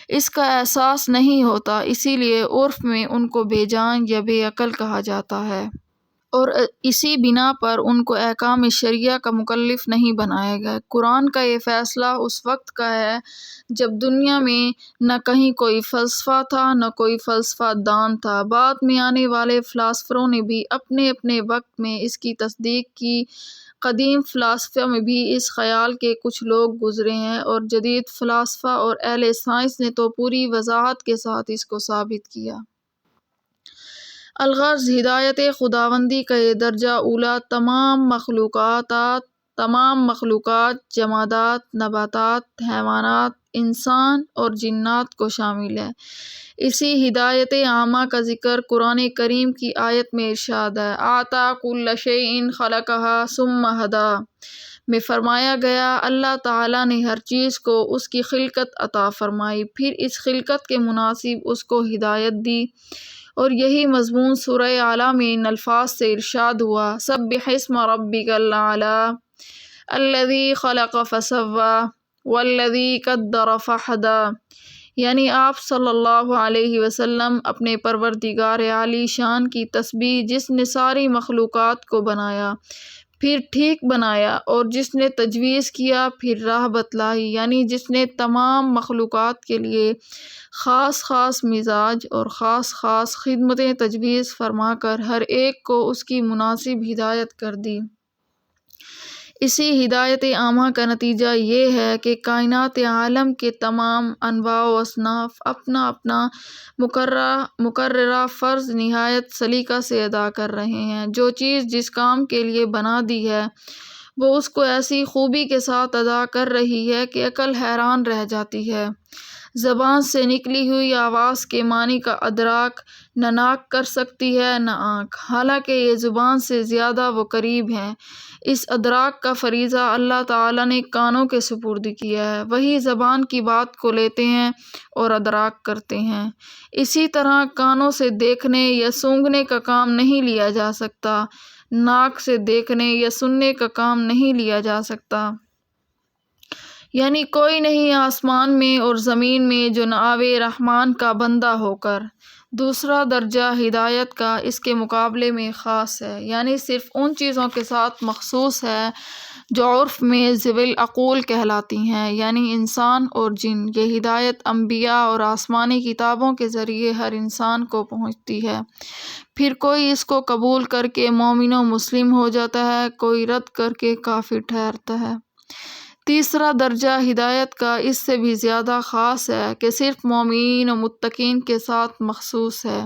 اس کا احساس نہیں ہوتا، اسی لیے عرف میں ان کو بے جان یا بے عقل کہا جاتا ہے، اور اسی بنا پر ان کو احکام شرعیہ کا مکلف نہیں بنایا گیا۔ قرآن کا یہ فیصلہ اس وقت کا ہے جب دنیا میں نہ کہیں کوئی فلسفہ تھا نہ کوئی فلسفہ دان تھا۔ بعد میں آنے والے فلاسفروں نے بھی اپنے اپنے وقت میں اس کی تصدیق کی۔ قدیم فلاسفہ میں بھی اس خیال کے کچھ لوگ گزرے ہیں، اور جدید فلاسفہ اور اہل سائنس نے تو پوری وضاحت کے ساتھ اس کو ثابت کیا۔ الغرض ہدایت خداوندی کا یہ درجہ اولیٰ تمام مخلوقات جمادات، نباتات، حیوانات، انسان اور جنات کو شامل ہے۔ اسی ہدایت عامہ کا ذکر قرآن کریم کی آیت میں ارشاد ہے، اعطیٰ کل شیء خلقہ ثم ھدیٰ میں فرمایا گیا، اللہ تعالیٰ نے ہر چیز کو اس کی خلقت عطا فرمائی، پھر اس خلقت کے مناسب اس کو ہدایت دی، اور یہی مضمون سورہ اعلیٰ میں ان الفاظ سے ارشاد ہوا، سبح اسم ربک الاعلیٰ الذی خلق فسوی والذی قدر فہدی، یعنی آپ صلی اللہ علیہ وسلم اپنے پروردگار عالی شان کی تسبیح جس نے ساری مخلوقات کو بنایا پھر ٹھیک بنایا، اور جس نے تجویز کیا پھر راہ بتلائی، یعنی جس نے تمام مخلوقات کے لیے خاص خاص مزاج اور خاص خاص خدمتیں تجویز فرما کر ہر ایک کو اس کی مناسب ہدایت کر دی۔ اسی ہدایت عامہ کا نتیجہ یہ ہے کہ کائنات عالم کے تمام انواع و اصناف اپنا اپنا مقررہ فرض نہایت سلیقہ سے ادا کر رہے ہیں۔ جو چیز جس کام کے لیے بنا دی ہے وہ اس کو ایسی خوبی کے ساتھ ادا کر رہی ہے کہ عقل حیران رہ جاتی ہے۔ زبان سے نکلی ہوئی آواز کے معنی کا ادراک نہ ناک کر سکتی ہے نہ آنکھ، حالانکہ یہ زبان سے زیادہ وہ قریب ہیں۔ اس ادراک کا فریضہ اللہ تعالیٰ نے کانوں کے سپرد کیا ہے، وہی زبان کی بات کو لیتے ہیں اور ادراک کرتے ہیں۔ اسی طرح کانوں سے دیکھنے یا سونگھنے کا کام نہیں لیا جا سکتا، ناک سے دیکھنے یا سننے کا کام نہیں لیا جا سکتا۔ یعنی کوئی نہیں آسمان میں اور زمین میں جو نہ آوے رحمان کا بندہ ہو کر۔ دوسرا درجہ ہدایت کا اس کے مقابلے میں خاص ہے، یعنی صرف ان چیزوں کے ساتھ مخصوص ہے جو عرف میں ذوی العقول کہلاتی ہیں، یعنی انسان اور جن۔ یہ ہدایت انبیاء اور آسمانی کتابوں کے ذریعے ہر انسان کو پہنچتی ہے، پھر کوئی اس کو قبول کر کے مومن و مسلم ہو جاتا ہے، کوئی رد کر کے کافر ٹھہرتا ہے۔ تیسرا درجہ ہدایت کا اس سے بھی زیادہ خاص ہے کہ صرف مومنین و متقین کے ساتھ مخصوص ہے۔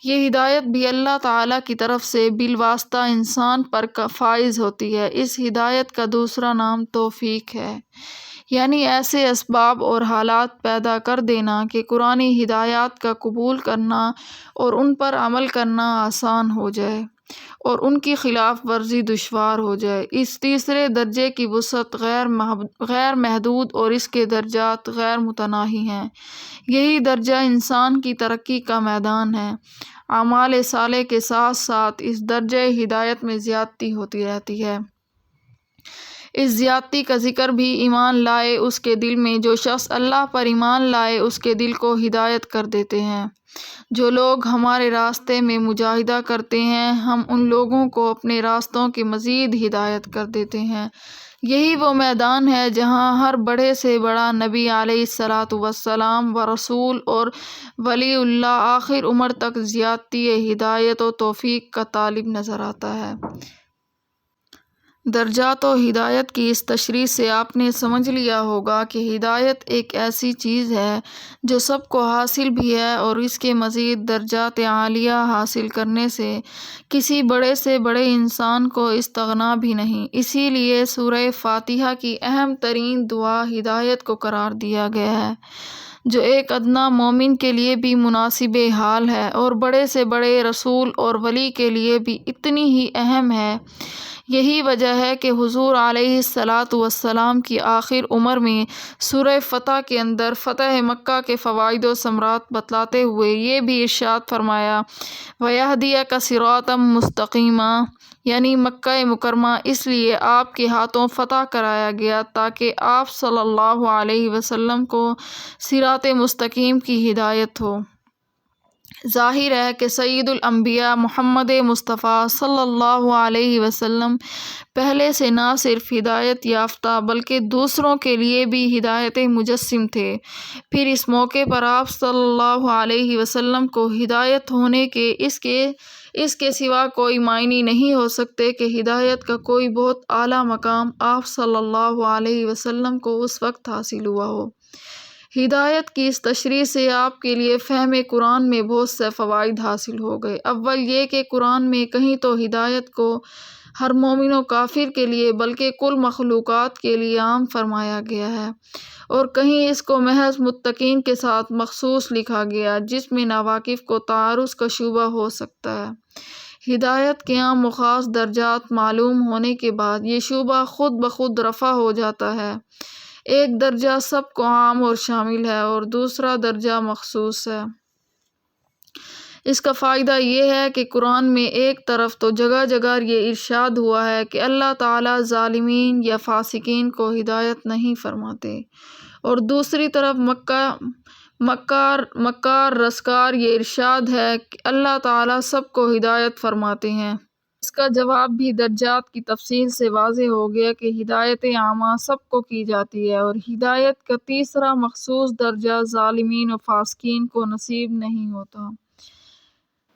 یہ ہدایت بھی اللہ تعالیٰ کی طرف سے بالواسطہ انسان پر فائز ہوتی ہے۔ اس ہدایت کا دوسرا نام توفیق ہے، یعنی ایسے اسباب اور حالات پیدا کر دینا کہ قرآنی ہدایات کا قبول کرنا اور ان پر عمل کرنا آسان ہو جائے اور ان کی خلاف ورزی دشوار ہو جائے۔ اس تیسرے درجے کی وسعت غیر محدود اور اس کے درجات غیر متناہی ہیں۔ یہی درجہ انسان کی ترقی کا میدان ہے۔ اعمال صالح کے ساتھ ساتھ اس درجہ ہدایت میں زیادتی ہوتی رہتی ہے۔ اس زیادتی کا ذکر بھی ایمان لائے اس کے دل میں جو شخص اللہ پر ایمان لائے اس کے دل کو ہدایت کر دیتے ہیں۔ جو لوگ ہمارے راستے میں مجاہدہ کرتے ہیں ہم ان لوگوں کو اپنے راستوں کی مزید ہدایت کر دیتے ہیں۔ یہی وہ میدان ہے جہاں ہر بڑے سے بڑا نبی علیہ الصلاۃ والسلام و رسول اور ولی اللہ آخر عمر تک زیادتی ہدایت و توفیق کا طالب نظر آتا ہے۔ درجات و ہدایت کی اس تشریح سے آپ نے سمجھ لیا ہوگا کہ ہدایت ایک ایسی چیز ہے جو سب کو حاصل بھی ہے اور اس کے مزید درجات عالیہ حاصل کرنے سے کسی بڑے سے بڑے انسان کو استغنا بھی نہیں۔ اسی لیے سورہ فاتحہ کی اہم ترین دعا ہدایت کو قرار دیا گیا ہے، جو ایک ادنا مومن کے لیے بھی مناسب حال ہے اور بڑے سے بڑے رسول اور ولی کے لیے بھی اتنی ہی اہم ہے۔ یہی وجہ ہے کہ حضور علیہ الصلاۃ والسلام کی آخر عمر میں سورہ فتح کے اندر فتح مکہ کے فوائد و ثمرات بتلاتے ہوئے یہ بھی ارشاد فرمایا وَيَهْدِيَكَ صِرَاطًا مُسْتَقِيمًا، یعنی مکہ مکرمہ اس لیے آپ کے ہاتھوں فتح کرایا گیا تاکہ آپ صلی اللہ علیہ وسلم کو صراط مستقیم کی ہدایت ہو۔ ظاہر ہے کہ سید الانبیاء محمد مصطفیٰ صلی اللہ علیہ وسلم پہلے سے نہ صرف ہدایت یافتہ بلکہ دوسروں کے لیے بھی ہدایت مجسم تھے۔ پھر اس موقع پر آپ صلی اللہ علیہ وسلم کو ہدایت ہونے کے اس کے سوا کوئی معنی نہیں ہو سکتے کہ ہدایت کا کوئی بہت اعلیٰ مقام آپ صلی اللہ علیہ وسلم کو اس وقت حاصل ہوا ہو۔ ہدایت کی اس تشریح سے آپ کے لیے فہم قرآن میں بہت سے فوائد حاصل ہو گئے۔ اول یہ کہ قرآن میں کہیں تو ہدایت کو ہر مومن و کافر کے لیے بلکہ کل مخلوقات کے لیے عام فرمایا گیا ہے، اور کہیں اس کو محض متقین کے ساتھ مخصوص لکھا گیا جس میں ناواقف کو تعارض کا شبہ ہو سکتا ہے۔ ہدایت کے عام و خاص درجات معلوم ہونے کے بعد یہ شبہ خود بخود رفع ہو جاتا ہے۔ ایک درجہ سب کو عام اور شامل ہے اور دوسرا درجہ مخصوص ہے۔ اس کا فائدہ یہ ہے کہ قرآن میں ایک طرف تو جگہ جگہ یہ ارشاد ہوا ہے کہ اللہ تعالیٰ ظالمین یا فاسقین کو ہدایت نہیں فرماتے، اور دوسری طرف مکار رسکار یہ ارشاد ہے کہ اللہ تعالیٰ سب کو ہدایت فرماتے ہیں۔ اس کا جواب بھی درجات کی تفصیل سے واضح ہو گیا کہ ہدایت عامہ سب کو کی جاتی ہے اور ہدایت کا تیسرا مخصوص درجہ ظالمین و فاسقین کو نصیب نہیں ہوتا۔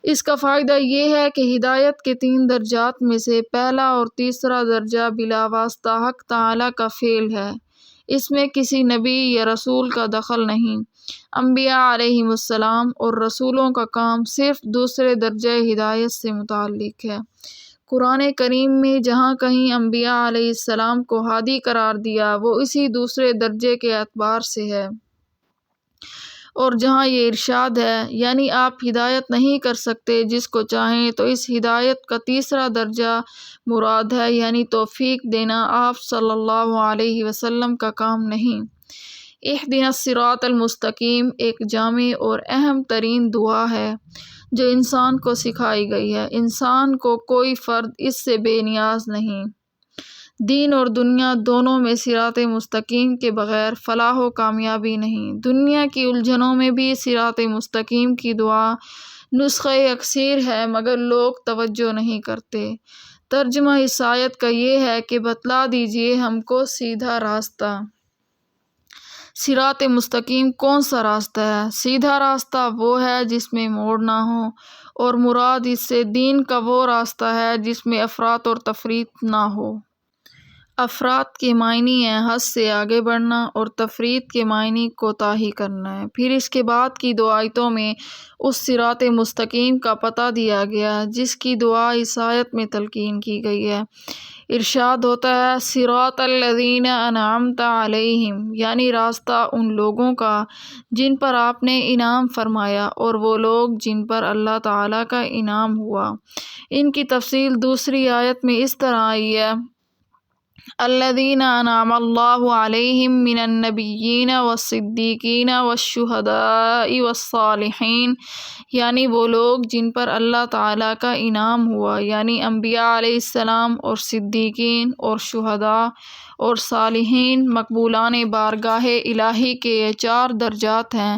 اس کا فائدہ یہ ہے کہ ہدایت کے 3 درجات میں سے پہلا اور تیسرا درجہ بلا واسطہ حق تعالیٰ کا فعل ہے، اس میں کسی نبی یا رسول کا دخل نہیں۔ انبیاء علیہم السلام اور رسولوں کا کام صرف دوسرے درجہ ہدایت سے متعلق ہے۔ قرآن کریم میں جہاں کہیں انبیاء علیہ السلام کو ہادی قرار دیا وہ اسی دوسرے درجے کے اعتبار سے ہے۔ اور جہاں یہ ارشاد ہے یعنی آپ ہدایت نہیں کر سکتے جس کو چاہیں، تو اس ہدایت کا تیسرا درجہ مراد ہے، یعنی توفیق دینا آپ صلی اللہ علیہ وسلم کا کام نہیں۔ اہدنا الصراط المستقیم ایک جامع اور اہم ترین دعا ہے جو انسان کو سکھائی گئی ہے۔ انسان کو کوئی فرد اس سے بے نیاز نہیں۔ دین اور دنیا دونوں میں صراط مستقیم کے بغیر فلاح و کامیابی نہیں۔ دنیا کی الجھنوں میں بھی صراط مستقیم کی دعا نسخہ اکسیر ہے، مگر لوگ توجہ نہیں کرتے۔ ترجمہ اس آیت کا یہ ہے کہ بتلا دیجئے ہم کو سیدھا راستہ۔ صراط مستقیم کون سا راستہ ہے؟ سیدھا راستہ وہ ہے جس میں موڑ نہ ہو، اور مراد اس سے دین کا وہ راستہ ہے جس میں افراط اور تفریط نہ ہو۔ افراط کے معنی ہیں حد سے آگے بڑھنا، اور تفریط کے معنی کوتاہی کرنا ہے۔ پھر اس کے بعد کی دو آیتوں میں اس صراط مستقیم کا پتہ دیا گیا جس کی دعا اس آیت میں تلقین کی گئی ہے۔ ارشاد ہوتا ہے صراط الذین انعمت علیہم، یعنی راستہ ان لوگوں کا جن پر آپ نے انعام فرمایا، اور وہ لوگ جن پر اللہ تعالیٰ کا انعام ہوا۔ ان کی تفصیل دوسری آیت میں اس طرح آئی ہے الذین انعم اللہ علیہم من النبیین والصدیقین والشہداء والصالحین، یعنی وہ لوگ جن پر اللہ تعالیٰ کا انعام ہوا، یعنی انبیاء علیہ السلام اور صدیقین اور شہداء اور صالحین۔ مقبولان بارگاہ الہی کے یہ چار درجات ہیں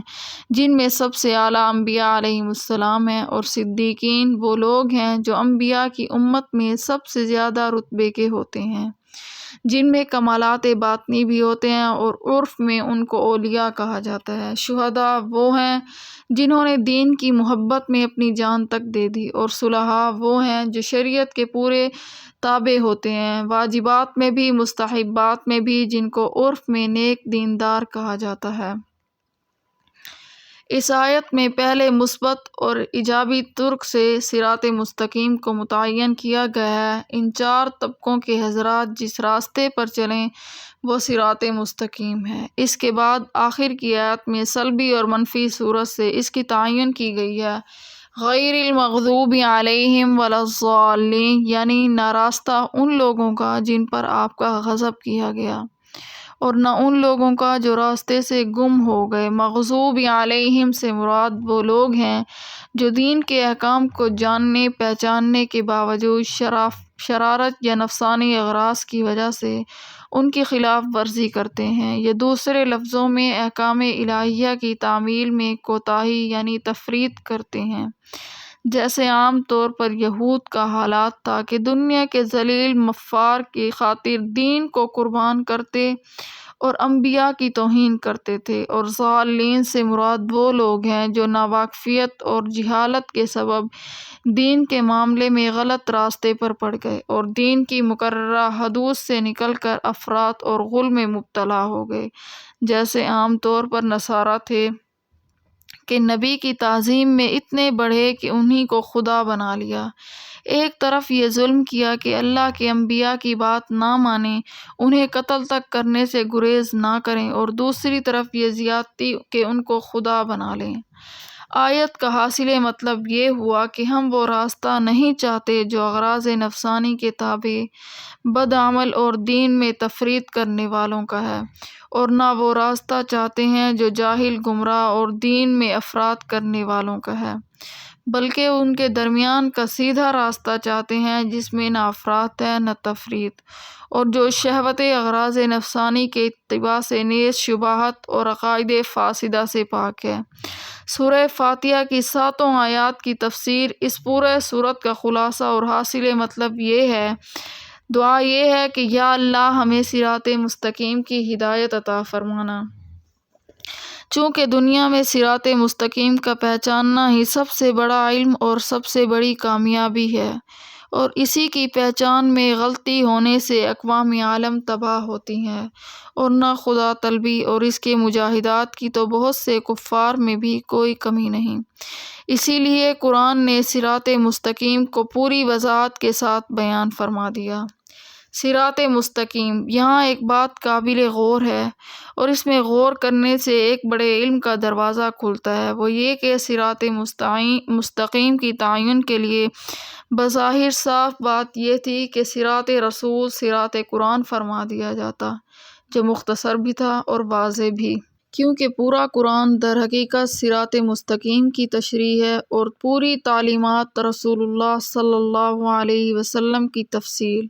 جن میں سب سے اعلیٰ انبیاء علیہ السلام ہیں، اور صدیقین وہ لوگ ہیں جو انبیاء کی امت میں سب سے زیادہ رتبے کے ہوتے ہیں، جن میں کمالات باطنی بھی ہوتے ہیں، اور عرف میں ان کو اولیاء کہا جاتا ہے۔ شہداء وہ ہیں جنہوں نے دین کی محبت میں اپنی جان تک دے دی، اور صلحاء وہ ہیں جو شریعت کے پورے تابع ہوتے ہیں، واجبات میں بھی مستحبات میں بھی، جن کو عرف میں نیک دیندار کہا جاتا ہے۔ اس آیت میں پہلے مثبت اور ایجابی طرق سے صراط مستقیم کو متعین کیا گیا ہے۔ ان چار طبقوں کے حضرات جس راستے پر چلیں وہ صراط مستقیم ہے۔ اس کے بعد آخر کی آیت میں سلبی اور منفی صورت سے اس کی تعین کی گئی ہے غیر المغضوب علیہم ولا الضالین، یعنی نہ راستہ ان لوگوں کا جن پر آپ کا غضب کیا گیا، اور نہ ان لوگوں کا جو راستے سے گم ہو گئے۔ مغضوب علیہم سے مراد وہ لوگ ہیں جو دین کے احکام کو جاننے پہچاننے کے باوجود شرارت یا نفسانی اغراض کی وجہ سے ان کی خلاف ورزی کرتے ہیں، یا دوسرے لفظوں میں احکام الہیہ کی تعمیل میں کوتاہی یعنی تفریط کرتے ہیں، جیسے عام طور پر یہود کا حالات تھا کہ دنیا کے ذلیل مفار کی خاطر دین کو قربان کرتے اور انبیاء کی توہین کرتے تھے۔ اور ضالین سے مراد وہ لوگ ہیں جو ناواقفیت اور جہالت کے سبب دین کے معاملے میں غلط راستے پر پڑ گئے، اور دین کی مقررہ حدود سے نکل کر افراط اور غل میں مبتلا ہو گئے، جیسے عام طور پر نصارہ تھے کہ نبی کی تعظیم میں اتنے بڑھے کہ انہی کو خدا بنا لیا۔ ایک طرف یہ ظلم کیا کہ اللہ کے انبیاء کی بات نہ مانیں، انہیں قتل تک کرنے سے گریز نہ کریں، اور دوسری طرف یہ زیادتی کہ ان کو خدا بنا لیں۔ آیت کا حاصل مطلب یہ ہوا کہ ہم وہ راستہ نہیں چاہتے جو اغراض نفسانی کے تابع بد عمل اور دین میں تفریط کرنے والوں کا ہے، اور نہ وہ راستہ چاہتے ہیں جو جاہل گمراہ اور دین میں افراط کرنے والوں کا ہے، بلکہ ان کے درمیان کا سیدھا راستہ چاہتے ہیں جس میں نہ افراط ہے نہ تفریط، اور جو شہوت اغراض نفسانی کے اتباع سے نیز شبہات اور عقائد فاسدہ سے پاک ہے۔ سورہ فاتحہ کی 7 آیات کی تفسیر اس پورے سورت کا خلاصہ اور حاصل مطلب یہ ہے۔ دعا یہ ہے کہ یا اللہ ہمیں صراط مستقیم کی ہدایت عطا فرمانا۔ چونکہ دنیا میں صراط مستقیم کا پہچاننا ہی سب سے بڑا علم اور سب سے بڑی کامیابی ہے، اور اسی کی پہچان میں غلطی ہونے سے اقوام عالم تباہ ہوتی ہیں، اور نہ خدا طلبی اور اس کے مجاہدات کی تو بہت سے کفار میں بھی کوئی کمی نہیں۔ اسی لیے قرآن نے صراط مستقیم کو پوری وضاحت کے ساتھ بیان فرما دیا۔ صراط مستقیم، یہاں ایک بات قابل غور ہے اور اس میں غور کرنے سے ایک بڑے علم کا دروازہ کھلتا ہے، وہ یہ کہ صراط مستقیم کی تعین کے لیے بظاہر صاف بات یہ تھی کہ صراط رسول صراط قرآن فرما دیا جاتا، جو مختصر بھی تھا اور واضح بھی، کیونکہ پورا قرآن در حقیقت صراط مستقیم کی تشریح ہے اور پوری تعلیمات رسول اللہ صلی اللہ علیہ وسلم کی تفصیل۔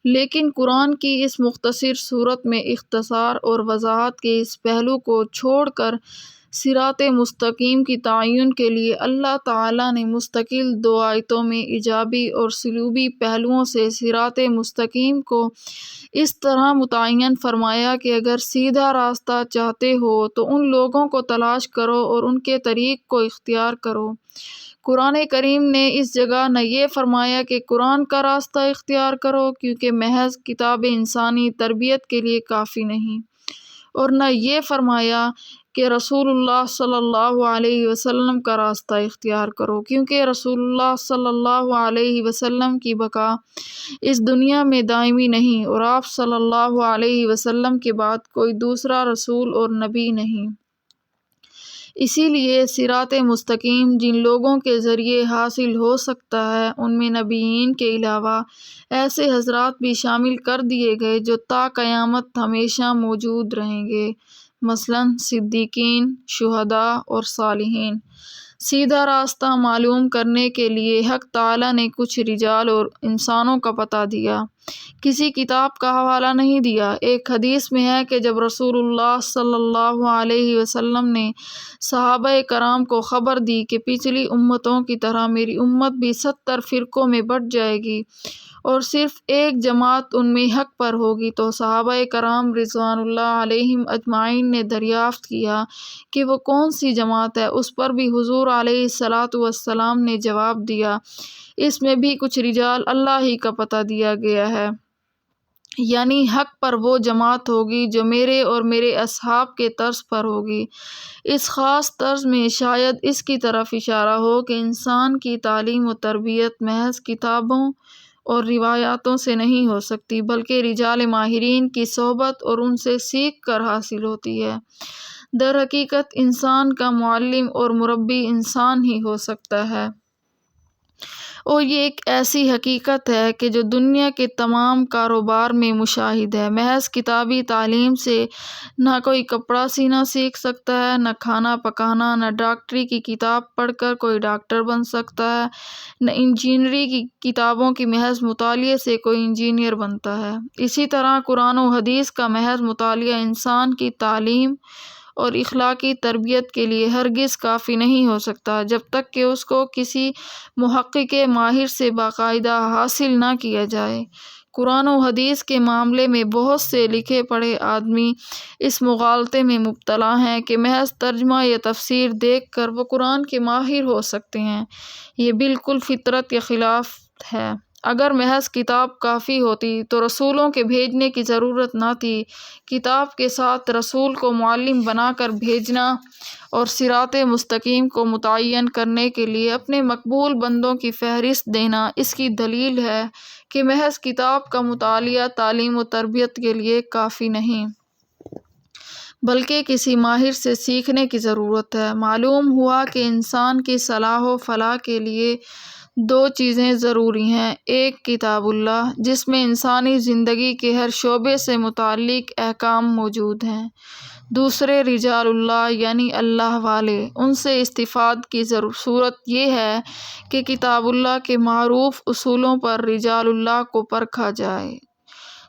لیکن قرآن کی اس مختصر صورت میں اختصار اور وضاحت کے اس پہلو کو چھوڑ کر صراط مستقیم کی تعین کے لیے اللہ تعالیٰ نے مستقل 2 آیتوں میں ایجابی اور سلوبی پہلوؤں سے صراط مستقیم کو اس طرح متعین فرمایا کہ اگر سیدھا راستہ چاہتے ہو تو ان لوگوں کو تلاش کرو اور ان کے طریق کو اختیار کرو۔ قرآن کریم نے اس جگہ نہ یہ فرمایا کہ قرآن کا راستہ اختیار کرو کیونکہ محض کتاب انسانی تربیت کے لیے کافی نہیں، اور نہ یہ فرمایا کہ رسول اللہ صلی اللہ علیہ وسلم کا راستہ اختیار کرو کیونکہ رسول اللہ صلی اللہ علیہ وسلم کی بقا اس دنیا میں دائمی نہیں اور آپ صلی اللہ علیہ وسلم کے بعد کوئی دوسرا رسول اور نبی نہیں۔ اسی لیے صراط مستقیم جن لوگوں کے ذریعے حاصل ہو سکتا ہے ان میں نبیین کے علاوہ ایسے حضرات بھی شامل کر دیے گئے جو تا قیامت ہمیشہ موجود رہیں گے، مثلاً صدیقین، شہداء اور صالحین۔ سیدھا راستہ معلوم کرنے کے لیے حق تعالیٰ نے کچھ رجال اور انسانوں کا پتہ دیا، کسی کتاب کا حوالہ نہیں دیا۔ ایک حدیث میں ہے کہ جب رسول اللہ صلی اللہ علیہ وسلم نے صحابہ کرام کو خبر دی کہ پچھلی امتوں کی طرح میری امت بھی 70 فرقوں میں بٹ جائے گی اور صرف ایک جماعت ان میں حق پر ہوگی، تو صحابہ کرام رضوان اللہ علیہم اجمعین نے دریافت کیا کہ وہ کون سی جماعت ہے؟ اس پر بھی حضور علیہ الصلاۃ والسلام نے جواب دیا، اس میں بھی کچھ رجال اللہ ہی کا پتہ دیا گیا ہے، یعنی حق پر وہ جماعت ہوگی جو میرے اور میرے اصحاب کے طرز پر ہوگی۔ اس خاص طرز میں شاید اس کی طرف اشارہ ہو کہ انسان کی تعلیم و تربیت محض کتابوں اور روایاتوں سے نہیں ہو سکتی بلکہ رجال ماہرین کی صحبت اور ان سے سیکھ کر حاصل ہوتی ہے۔ در حقیقت انسان کا معلم اور مربی انسان ہی ہو سکتا ہے، اور یہ ایک ایسی حقیقت ہے کہ جو دنیا کے تمام کاروبار میں مشاہد ہے۔ محض کتابی تعلیم سے نہ کوئی کپڑا سینا سیکھ سکتا ہے، نہ کھانا پکانا، نہ ڈاکٹری کی کتاب پڑھ کر کوئی ڈاکٹر بن سکتا ہے، نہ انجینئرنگ کی کتابوں کی محض مطالعے سے کوئی انجینئر بنتا ہے۔ اسی طرح قرآن و حدیث کا محض مطالعہ انسان کی تعلیم اور اخلاقی تربیت کے لیے ہرگز کافی نہیں ہو سکتا جب تک کہ اس کو کسی محقق ماہر سے باقاعدہ حاصل نہ کیا جائے۔ قرآن و حدیث کے معاملے میں بہت سے لکھے پڑھے آدمی اس مغالطے میں مبتلا ہیں کہ محض ترجمہ یا تفسیر دیکھ کر وہ قرآن کے ماہر ہو سکتے ہیں۔ یہ بالکل فطرت کے خلاف ہے۔ اگر محض کتاب کافی ہوتی تو رسولوں کے بھیجنے کی ضرورت نہ تھی۔ کتاب کے ساتھ رسول کو معلم بنا کر بھیجنا اور صراط مستقیم کو متعین کرنے کے لیے اپنے مقبول بندوں کی فہرست دینا اس کی دلیل ہے کہ محض کتاب کا مطالعہ تعلیم و تربیت کے لیے کافی نہیں بلکہ کسی ماہر سے سیکھنے کی ضرورت ہے۔ معلوم ہوا کہ انسان کی صلاح و فلاح کے لیے 2 چیزیں ضروری ہیں، ایک کتاب اللہ جس میں انسانی زندگی کے ہر شعبے سے متعلق احکام موجود ہیں، دوسرے رجال اللہ یعنی اللہ والے، ان سے استفاد کی صورت یہ ہے کہ کتاب اللہ کے معروف اصولوں پر رجال اللہ کو پرکھا جائے،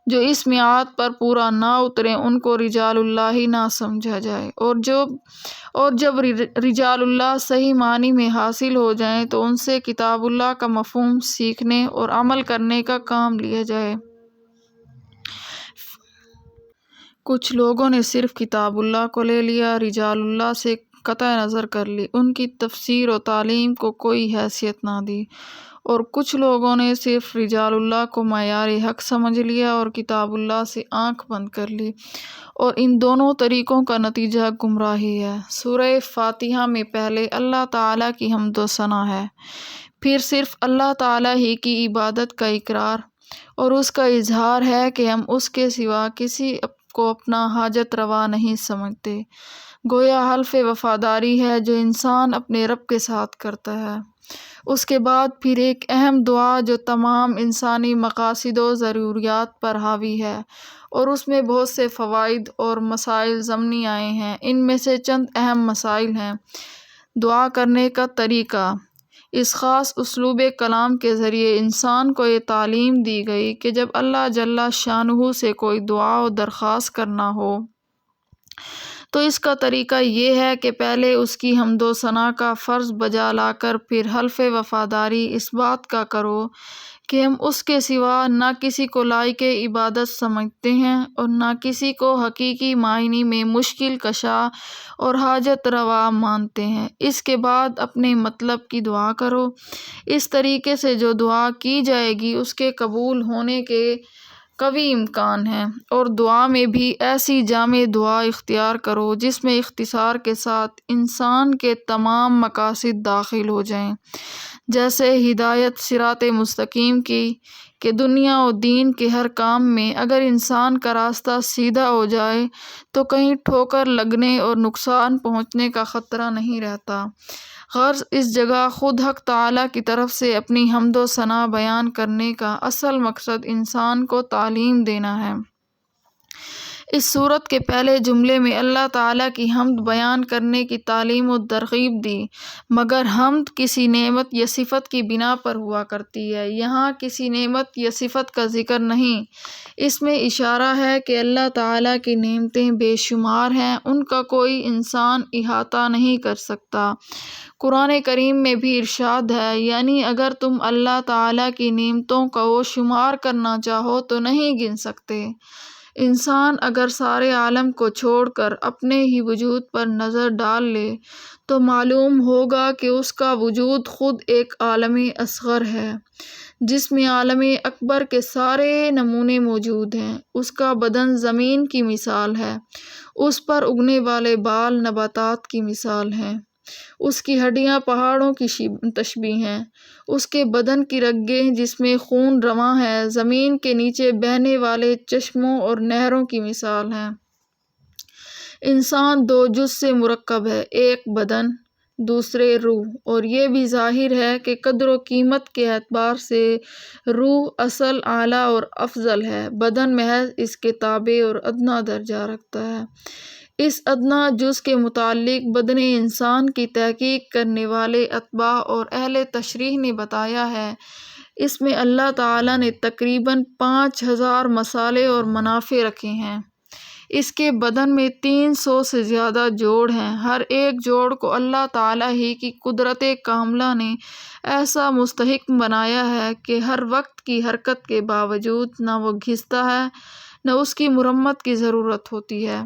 جو اس میعاد پر پورا نہ اتریں ان کو رجال اللہ ہی نہ سمجھا جائے، اور جب رجال اللہ صحیح معنی میں حاصل ہو جائیں تو ان سے کتاب اللہ کا مفہوم سیکھنے اور عمل کرنے کا کام لیا جائے۔ کچھ لوگوں نے صرف کتاب اللہ کو لے لیا، رجال اللہ سے قطع نظر کر لی، ان کی تفسیر و تعلیم کو کوئی حیثیت نہ دی، اور کچھ لوگوں نے صرف رجال اللہ کو معیار حق سمجھ لیا اور کتاب اللہ سے آنکھ بند کر لی، اور ان دونوں طریقوں کا نتیجہ گمراہی ہے۔ سورہ فاتحہ میں پہلے اللہ تعالیٰ کی حمد و ثنا ہے، پھر صرف اللہ تعالیٰ ہی کی عبادت کا اقرار، اور اس کا اظہار ہے کہ ہم اس کے سوا کسی کو اپنا حاجت روا نہیں سمجھتے۔ گویا حلف وفاداری ہے جو انسان اپنے رب کے ساتھ کرتا ہے۔ اس کے بعد پھر ایک اہم دعا جو تمام انسانی مقاصد و ضروریات پر حاوی ہے، اور اس میں بہت سے فوائد اور مسائل ضمنی آئے ہیں۔ ان میں سے چند اہم مسائل ہیں۔ دعا کرنے کا طریقہ۔ اس خاص اسلوب کلام کے ذریعے انسان کو یہ تعلیم دی گئی کہ جب اللہ جل شانہ سے کوئی دعا و درخواست کرنا ہو تو اس کا طریقہ یہ ہے کہ پہلے اس کی حمد و ثنا کا فرض بجا لا کر پھر حلف وفاداری اس بات کا کرو کہ ہم اس کے سوا نہ کسی کو لائق عبادت سمجھتے ہیں اور نہ کسی کو حقیقی معنی میں مشکل کشا اور حاجت روا مانتے ہیں۔ اس کے بعد اپنے مطلب کی دعا کرو۔ اس طریقے سے جو دعا کی جائے گی اس کے قبول ہونے کے قوی امکان ہیں، اور دعا میں بھی ایسی جامع دعا اختیار کرو جس میں اختصار کے ساتھ انسان کے تمام مقاصد داخل ہو جائیں، جیسے ہدایت صراط مستقیم کی، کہ دنیا و دین کے ہر کام میں اگر انسان کا راستہ سیدھا ہو جائے تو کہیں ٹھوکر لگنے اور نقصان پہنچنے کا خطرہ نہیں رہتا۔ غرض اس جگہ خود حق تعالیٰ کی طرف سے اپنی حمد و ثنا بیان کرنے کا اصل مقصد انسان کو تعلیم دینا ہے۔ اس سورت کے پہلے جملے میں اللہ تعالیٰ کی حمد بیان کرنے کی تعلیم و ترغیب دی، مگر حمد کسی نعمت یا صفت کی بنا پر ہوا کرتی ہے۔ یہاں کسی نعمت یا صفت کا ذکر نہیں، اس میں اشارہ ہے کہ اللہ تعالیٰ کی نعمتیں بے شمار ہیں، ان کا کوئی انسان احاطہ نہیں کر سکتا۔ قرآن کریم میں بھی ارشاد ہے، یعنی اگر تم اللہ تعالیٰ کی نعمتوں کا وہ شمار کرنا چاہو تو نہیں گن سکتے۔ انسان اگر سارے عالم کو چھوڑ کر اپنے ہی وجود پر نظر ڈال لے تو معلوم ہوگا کہ اس کا وجود خود ایک عالم اصغر ہے جس میں عالم اکبر کے سارے نمونے موجود ہیں۔ اس کا بدن زمین کی مثال ہے، اس پر اگنے والے بال نباتات کی مثال ہیں، اس کی ہڈیاں پہاڑوں کی تشبیہ ہیں، اس کے بدن کی رگیں جس میں خون رواں ہے زمین کے نیچے بہنے والے چشموں اور نہروں کی مثال ہیں۔ انسان دو جز سے مرکب ہے، ایک بدن، دوسرے روح، اور یہ بھی ظاہر ہے کہ قدر و قیمت کے اعتبار سے روح اصل، اعلیٰ اور افضل ہے، بدن محض اس کے تابع اور ادنیٰ درجہ رکھتا ہے۔ اس ادنیٰ جز کے متعلق بدن انسان کی تحقیق کرنے والے اتباع اور اہل تشریح نے بتایا ہے، اس میں اللہ تعالیٰ نے تقریباً 5000 مصالح اور منافع رکھے ہیں۔ اس کے بدن میں 300 سے زیادہ جوڑ ہیں، ہر ایک جوڑ کو اللہ تعالیٰ ہی کی قدرت کاملہ نے ایسا مستحق بنایا ہے کہ ہر وقت کی حرکت کے باوجود نہ وہ گھستا ہے نہ اس کی مرمت کی ضرورت ہوتی ہے۔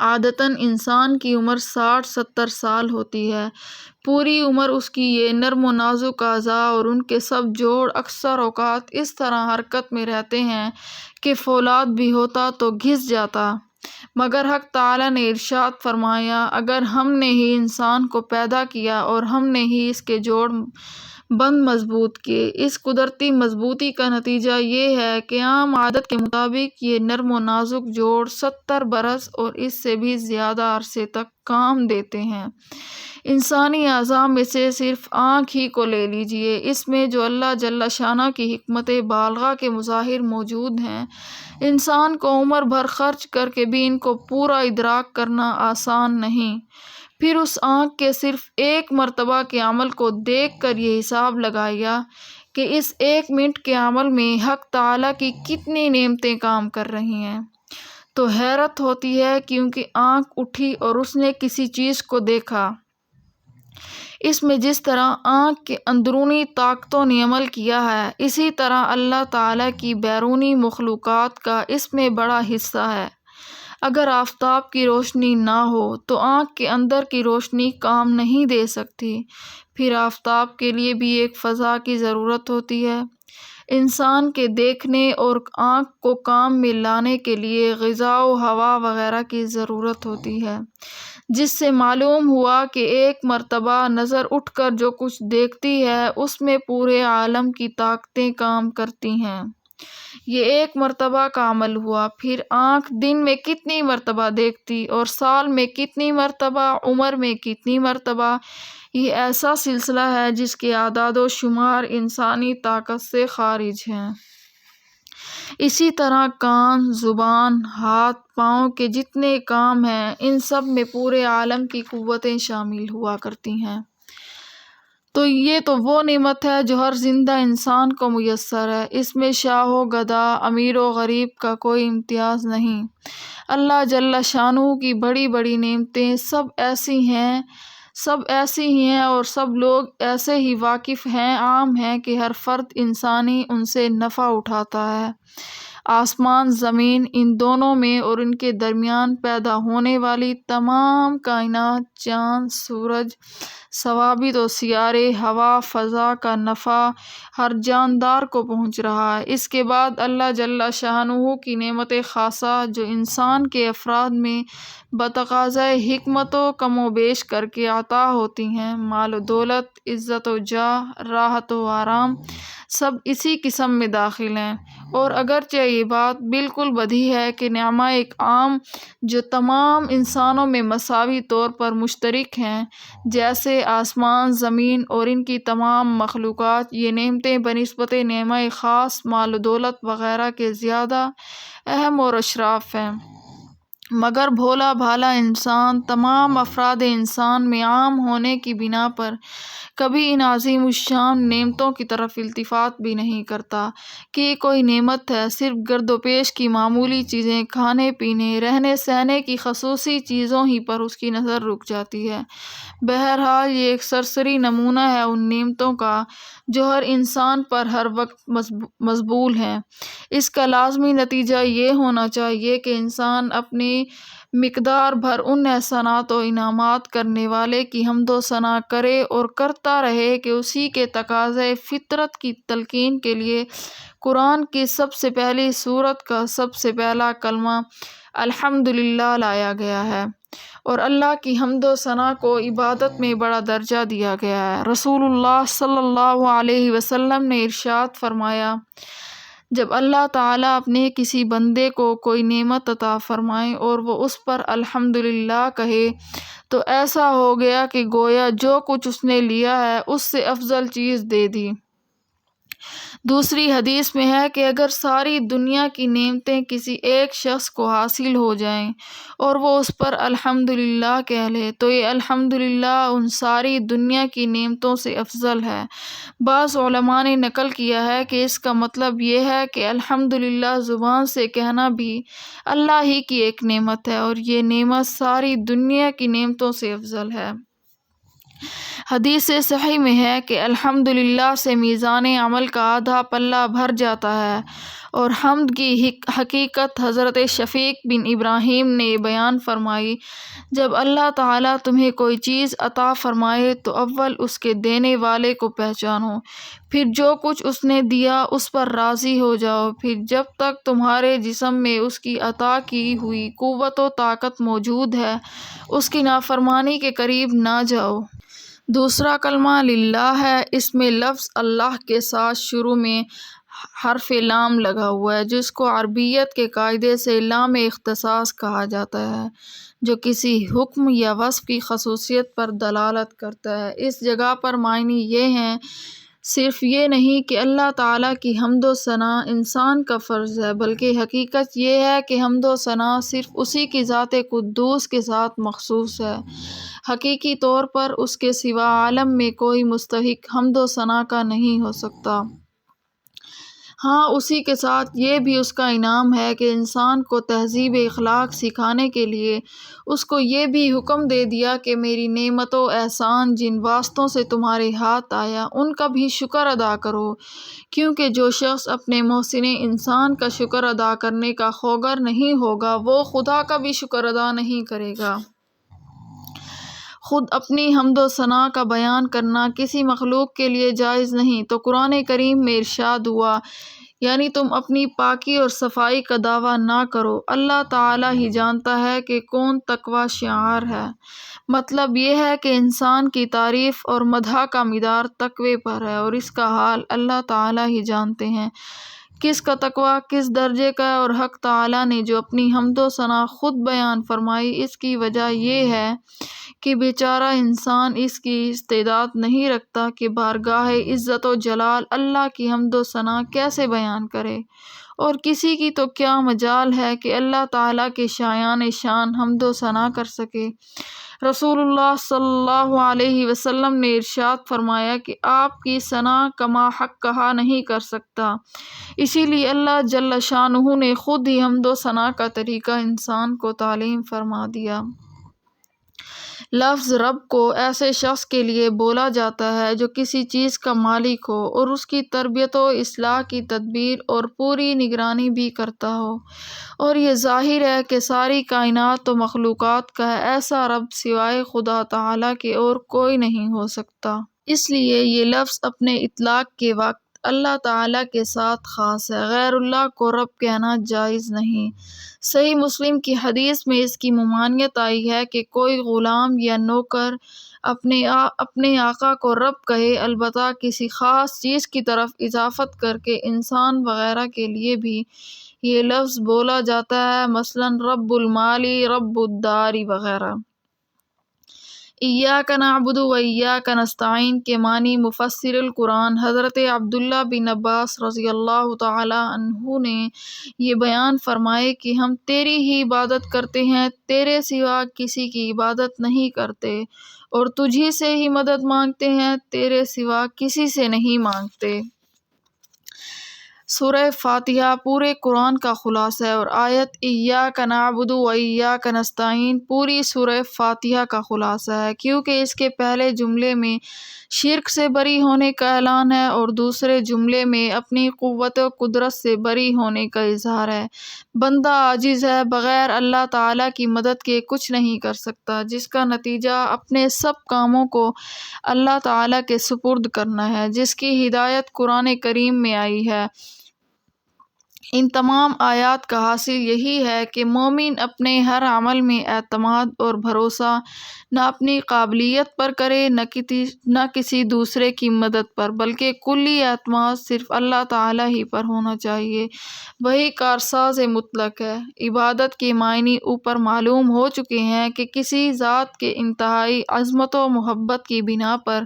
عادتاً انسان کی عمر 60-70 سال ہوتی ہے۔ پوری عمر اس کی یہ نرم و نازک اعضاء اور ان کے سب جوڑ اکثر اوقات اس طرح حرکت میں رہتے ہیں کہ فولاد بھی ہوتا تو گھس جاتا، مگر حق تعالیٰ نے ارشاد فرمایا، اگر ہم نے ہی انسان کو پیدا کیا اور ہم نے ہی اس کے جوڑ بند مضبوط کیے، اس قدرتی مضبوطی کا نتیجہ یہ ہے کہ عام عادت کے مطابق یہ نرم و نازک جوڑ 70 برس اور اس سے بھی زیادہ عرصے تک کام دیتے ہیں۔ انسانی اعضاء میں سے صرف آنکھ ہی کو لے لیجیے، اس میں جو اللہ جل شانہ کی حکمت بالغہ کے مظاہر موجود ہیں، انسان کو عمر بھر خرچ کر کے بھی ان کو پورا ادراک کرنا آسان نہیں۔ پھر اس آنکھ کے صرف ایک مرتبہ کے عمل کو دیکھ کر یہ حساب لگائیے کہ اس 1 منٹ کے عمل میں حق تعالیٰ کی کتنی نعمتیں کام کر رہی ہیں، تو حیرت ہوتی ہے، کیونکہ آنکھ اٹھی اور اس نے کسی چیز کو دیکھا۔ اس میں جس طرح آنکھ کے اندرونی طاقتوں نے عمل کیا ہے، اسی طرح اللہ تعالیٰ کی بیرونی مخلوقات کا اس میں بڑا حصہ ہے۔ اگر آفتاب کی روشنی نہ ہو تو آنکھ کے اندر کی روشنی کام نہیں دے سکتی، پھر آفتاب کے لیے بھی ایک فضا کی ضرورت ہوتی ہے۔ انسان کے دیکھنے اور آنکھ کو کام میں لانے کے لیے غذا و ہوا وغیرہ کی ضرورت ہوتی ہے۔ جس سے معلوم ہوا کہ ایک مرتبہ نظر اٹھ کر جو کچھ دیکھتی ہے اس میں پورے عالم کی طاقتیں کام کرتی ہیں۔ یہ ایک مرتبہ کا عمل ہوا۔ پھر آنکھ دن میں کتنی مرتبہ دیکھتی اور سال میں کتنی مرتبہ، عمر میں کتنی مرتبہ۔ یہ ایسا سلسلہ ہے جس کے اعداد و شمار انسانی طاقت سے خارج ہیں۔ اسی طرح کان، زبان، ہاتھ، پاؤں کے جتنے کام ہیں ان سب میں پورے عالم کی قوتیں شامل ہوا کرتی ہیں۔ تو یہ تو وہ نعمت ہے جو ہر زندہ انسان کو میسر ہے۔ اس میں شاہ و گدا، امیر و غریب کا کوئی امتیاز نہیں۔ اللہ جل شانہ کی بڑی بڑی نعمتیں سب ایسی ہی ہیں اور سب لوگ ایسے ہی واقف ہیں، عام ہیں کہ ہر فرد انسانی ان سے نفع اٹھاتا ہے۔ آسمان، زمین، ان دونوں میں اور ان کے درمیان پیدا ہونے والی تمام کائنات، چاند، سورج، ثوابت و سیارے، ہوا، فضا کا نفع ہر جاندار کو پہنچ رہا ہے۔ اس کے بعد اللہ جل شانہ کی نعمت خاصہ جو انسان کے افراد میں بتقاضۂ حکمت و کم و بیش کر کے عطا ہوتی ہیں، مال و دولت، عزت و جاہ، راحت و آرام، سب اسی قسم میں داخل ہیں۔ اور اگرچہ یہ بات بالکل بدیہی ہے کہ نعمہ ایک عام جو تمام انسانوں میں مساوی طور پر مشترک ہیں، جیسے آسمان، زمین اور ان کی تمام مخلوقات، یہ نعمتیں بنسبت نعمہ خاص، مال و دولت وغیرہ کے زیادہ اہم اور اشرف ہیں، مگر بھولا بھالا انسان تمام افراد انسان میں عام ہونے کی بنا پر کبھی ان عظیم الشان نعمتوں کی طرف التفات بھی نہیں کرتا کہ یہ کوئی نعمت ہے۔ صرف گرد و پیش کی معمولی چیزیں، کھانے پینے، رہنے سہنے کی خصوصی چیزوں ہی پر اس کی نظر رک جاتی ہے۔ بہرحال یہ ایک سرسری نمونہ ہے ان نعمتوں کا جو ہر انسان پر ہر وقت مظبول ہیں۔ اس کا لازمی نتیجہ یہ ہونا چاہیے کہ انسان اپنی مقدار بھر ان احسانات و انعامات کرنے والے کی حمد و ثنا کرے اور کرتا رہے کہ اسی کے تقاضۂ فطرت کی تلقین کے لیے قرآن کی سب سے پہلی سورت کا سب سے پہلا کلمہ الحمدللہ لایا گیا ہے اور اللہ کی حمد و ثنا کو عبادت میں بڑا درجہ دیا گیا ہے۔ رسول اللہ صلی اللہ علیہ وسلم نے ارشاد فرمایا، جب اللہ تعالیٰ اپنے کسی بندے کو کوئی نعمت عطا فرمائے اور وہ اس پر الحمدللہ کہے تو ایسا ہو گیا کہ گویا جو کچھ اس نے لیا ہے اس سے افضل چیز دے دی۔ دوسری حدیث میں ہے کہ اگر ساری دنیا کی نعمتیں کسی ایک شخص کو حاصل ہو جائیں اور وہ اس پر الحمدللہ کہہ لے تو یہ الحمدللہ ان ساری دنیا کی نعمتوں سے افضل ہے۔ بعض علماء نے نقل کیا ہے کہ اس کا مطلب یہ ہے کہ الحمدللہ زبان سے کہنا بھی اللہ ہی کی ایک نعمت ہے اور یہ نعمت ساری دنیا کی نعمتوں سے افضل ہے۔ حدیث صحیح میں ہے کہ الحمدللہ سے میزان عمل کا آدھا پلہ بھر جاتا ہے، اور حمد کی حقیقت حضرت شفیق بن ابراہیم نے بیان فرمائی، جب اللہ تعالیٰ تمہیں کوئی چیز عطا فرمائے تو اول اس کے دینے والے کو پہچانو، پھر جو کچھ اس نے دیا اس پر راضی ہو جاؤ، پھر جب تک تمہارے جسم میں اس کی عطا کی ہوئی قوت و طاقت موجود ہے اس کی نافرمانی کے قریب نہ جاؤ۔ دوسرا کلمہ للہ ہے۔ اس میں لفظ اللہ کے ساتھ شروع میں حرف لام لگا ہوا ہے جس کو عربیت کے قاعدے سے لام اختصاص کہا جاتا ہے، جو کسی حکم یا وصف کی خصوصیت پر دلالت کرتا ہے۔ اس جگہ پر معنی یہ ہیں، صرف یہ نہیں کہ اللہ تعالیٰ کی حمد و ثنا انسان کا فرض ہے، بلکہ حقیقت یہ ہے کہ حمد و ثنا صرف اسی کی ذات قدوس کے ساتھ مخصوص ہے۔ حقیقی طور پر اس کے سوا عالم میں کوئی مستحق حمد و ثنا کا نہیں ہو سکتا۔ ہاں، اسی کے ساتھ یہ بھی اس کا انعام ہے کہ انسان کو تہذیب اخلاق سکھانے کے لیے اس کو یہ بھی حکم دے دیا کہ میری نعمت و احسان جن واسطوں سے تمہارے ہاتھ آیا ان کا بھی شکر ادا کرو، کیونکہ جو شخص اپنے محسن انسان کا شکر ادا کرنے کا خوگر نہیں ہوگا وہ خدا کا بھی شکر ادا نہیں کرے گا۔ خود اپنی حمد و ثنا کا بیان کرنا کسی مخلوق کے لیے جائز نہیں، تو قرآن کریم میں ارشاد ہوا یعنی تم اپنی پاکی اور صفائی کا دعویٰ نہ کرو، اللہ تعالیٰ ہی جانتا ہے کہ کون تقوی شعار ہے۔ مطلب یہ ہے کہ انسان کی تعریف اور مدح کا مدار تقوی پر ہے، اور اس کا حال اللہ تعالیٰ ہی جانتے ہیں۔ کس کا تقوی کس درجے کا ہے، اور حق تعالیٰ نے جو اپنی حمد و ثنا خود بیان فرمائی، اس کی وجہ یہ ہے کہ بیچارہ انسان اس کی استعداد نہیں رکھتا کہ بارگاہ عزت و جلال اللہ کی حمد و ثنا کیسے بیان کرے، اور کسی کی تو کیا مجال ہے کہ اللہ تعالیٰ کے شایان شان حمد و ثنا کر سکے۔ رسول اللہ صلی اللہ علیہ وسلم نے ارشاد فرمایا کہ آپ کی ثنا کما حق کہا نہیں کر سکتا، اسی لیے اللہ جل شانہ نے خود ہی حمد و ثنا کا طریقہ انسان کو تعلیم فرما دیا۔ لفظ رب کو ایسے شخص کے لیے بولا جاتا ہے جو کسی چیز کا مالک ہو اور اس کی تربیت و اصلاح کی تدبیر اور پوری نگرانی بھی کرتا ہو، اور یہ ظاہر ہے کہ ساری کائنات و مخلوقات کا ایسا رب سوائے خدا تعالیٰ کے اور کوئی نہیں ہو سکتا۔ اس لیے یہ لفظ اپنے اطلاق کے وقت اللہ تعالیٰ کے ساتھ خاص ہے، غیر اللہ کو رب کہنا جائز نہیں۔ صحیح مسلم کی حدیث میں اس کی ممانعت آئی ہے کہ کوئی غلام یا نوکر اپنے آقا کو رب کہے، البتہ کسی خاص چیز کی طرف اضافت کر کے انسان وغیرہ کے لیے بھی یہ لفظ بولا جاتا ہے، مثلاً رب المال، رب الدار وغیرہ۔ ایاک نعبد و ایاک نستعین کے معنی مفسر القرآن حضرت عبداللہ بن عباس رضی اللہ تعالی عنہ نے یہ بیان فرمائے کہ ہم تیری ہی عبادت کرتے ہیں، تیرے سوا کسی کی عبادت نہیں کرتے، اور تجھی سے ہی مدد مانگتے ہیں، تیرے سوا کسی سے نہیں مانگتے۔ سورہ فاتحہ پورے قرآن کا خلاصہ ہے، اور آیت ایاک نعبد و ایاک نستعین پوری سورہ فاتحہ کا خلاصہ ہے، کیونکہ اس کے پہلے جملے میں شرک سے بری ہونے کا اعلان ہے اور دوسرے جملے میں اپنی قوت و قدرت سے بری ہونے کا اظہار ہے۔ بندہ عاجز ہے، بغیر اللہ تعالیٰ کی مدد کے کچھ نہیں کر سکتا، جس کا نتیجہ اپنے سب کاموں کو اللہ تعالیٰ کے سپرد کرنا ہے، جس کی ہدایت قرآن کریم میں آئی ہے۔ ان تمام آیات کا حاصل یہی ہے کہ مومن اپنے ہر عمل میں اعتماد اور بھروسہ نہ اپنی قابلیت پر کرے، نہ کسی دوسرے کی مدد پر، بلکہ کلی اعتماد صرف اللہ تعالیٰ ہی پر ہونا چاہیے۔ وہی کارساز مطلق ہے۔ عبادت کے معنی اوپر معلوم ہو چکے ہیں کہ کسی ذات کے انتہائی عظمت و محبت کی بنا پر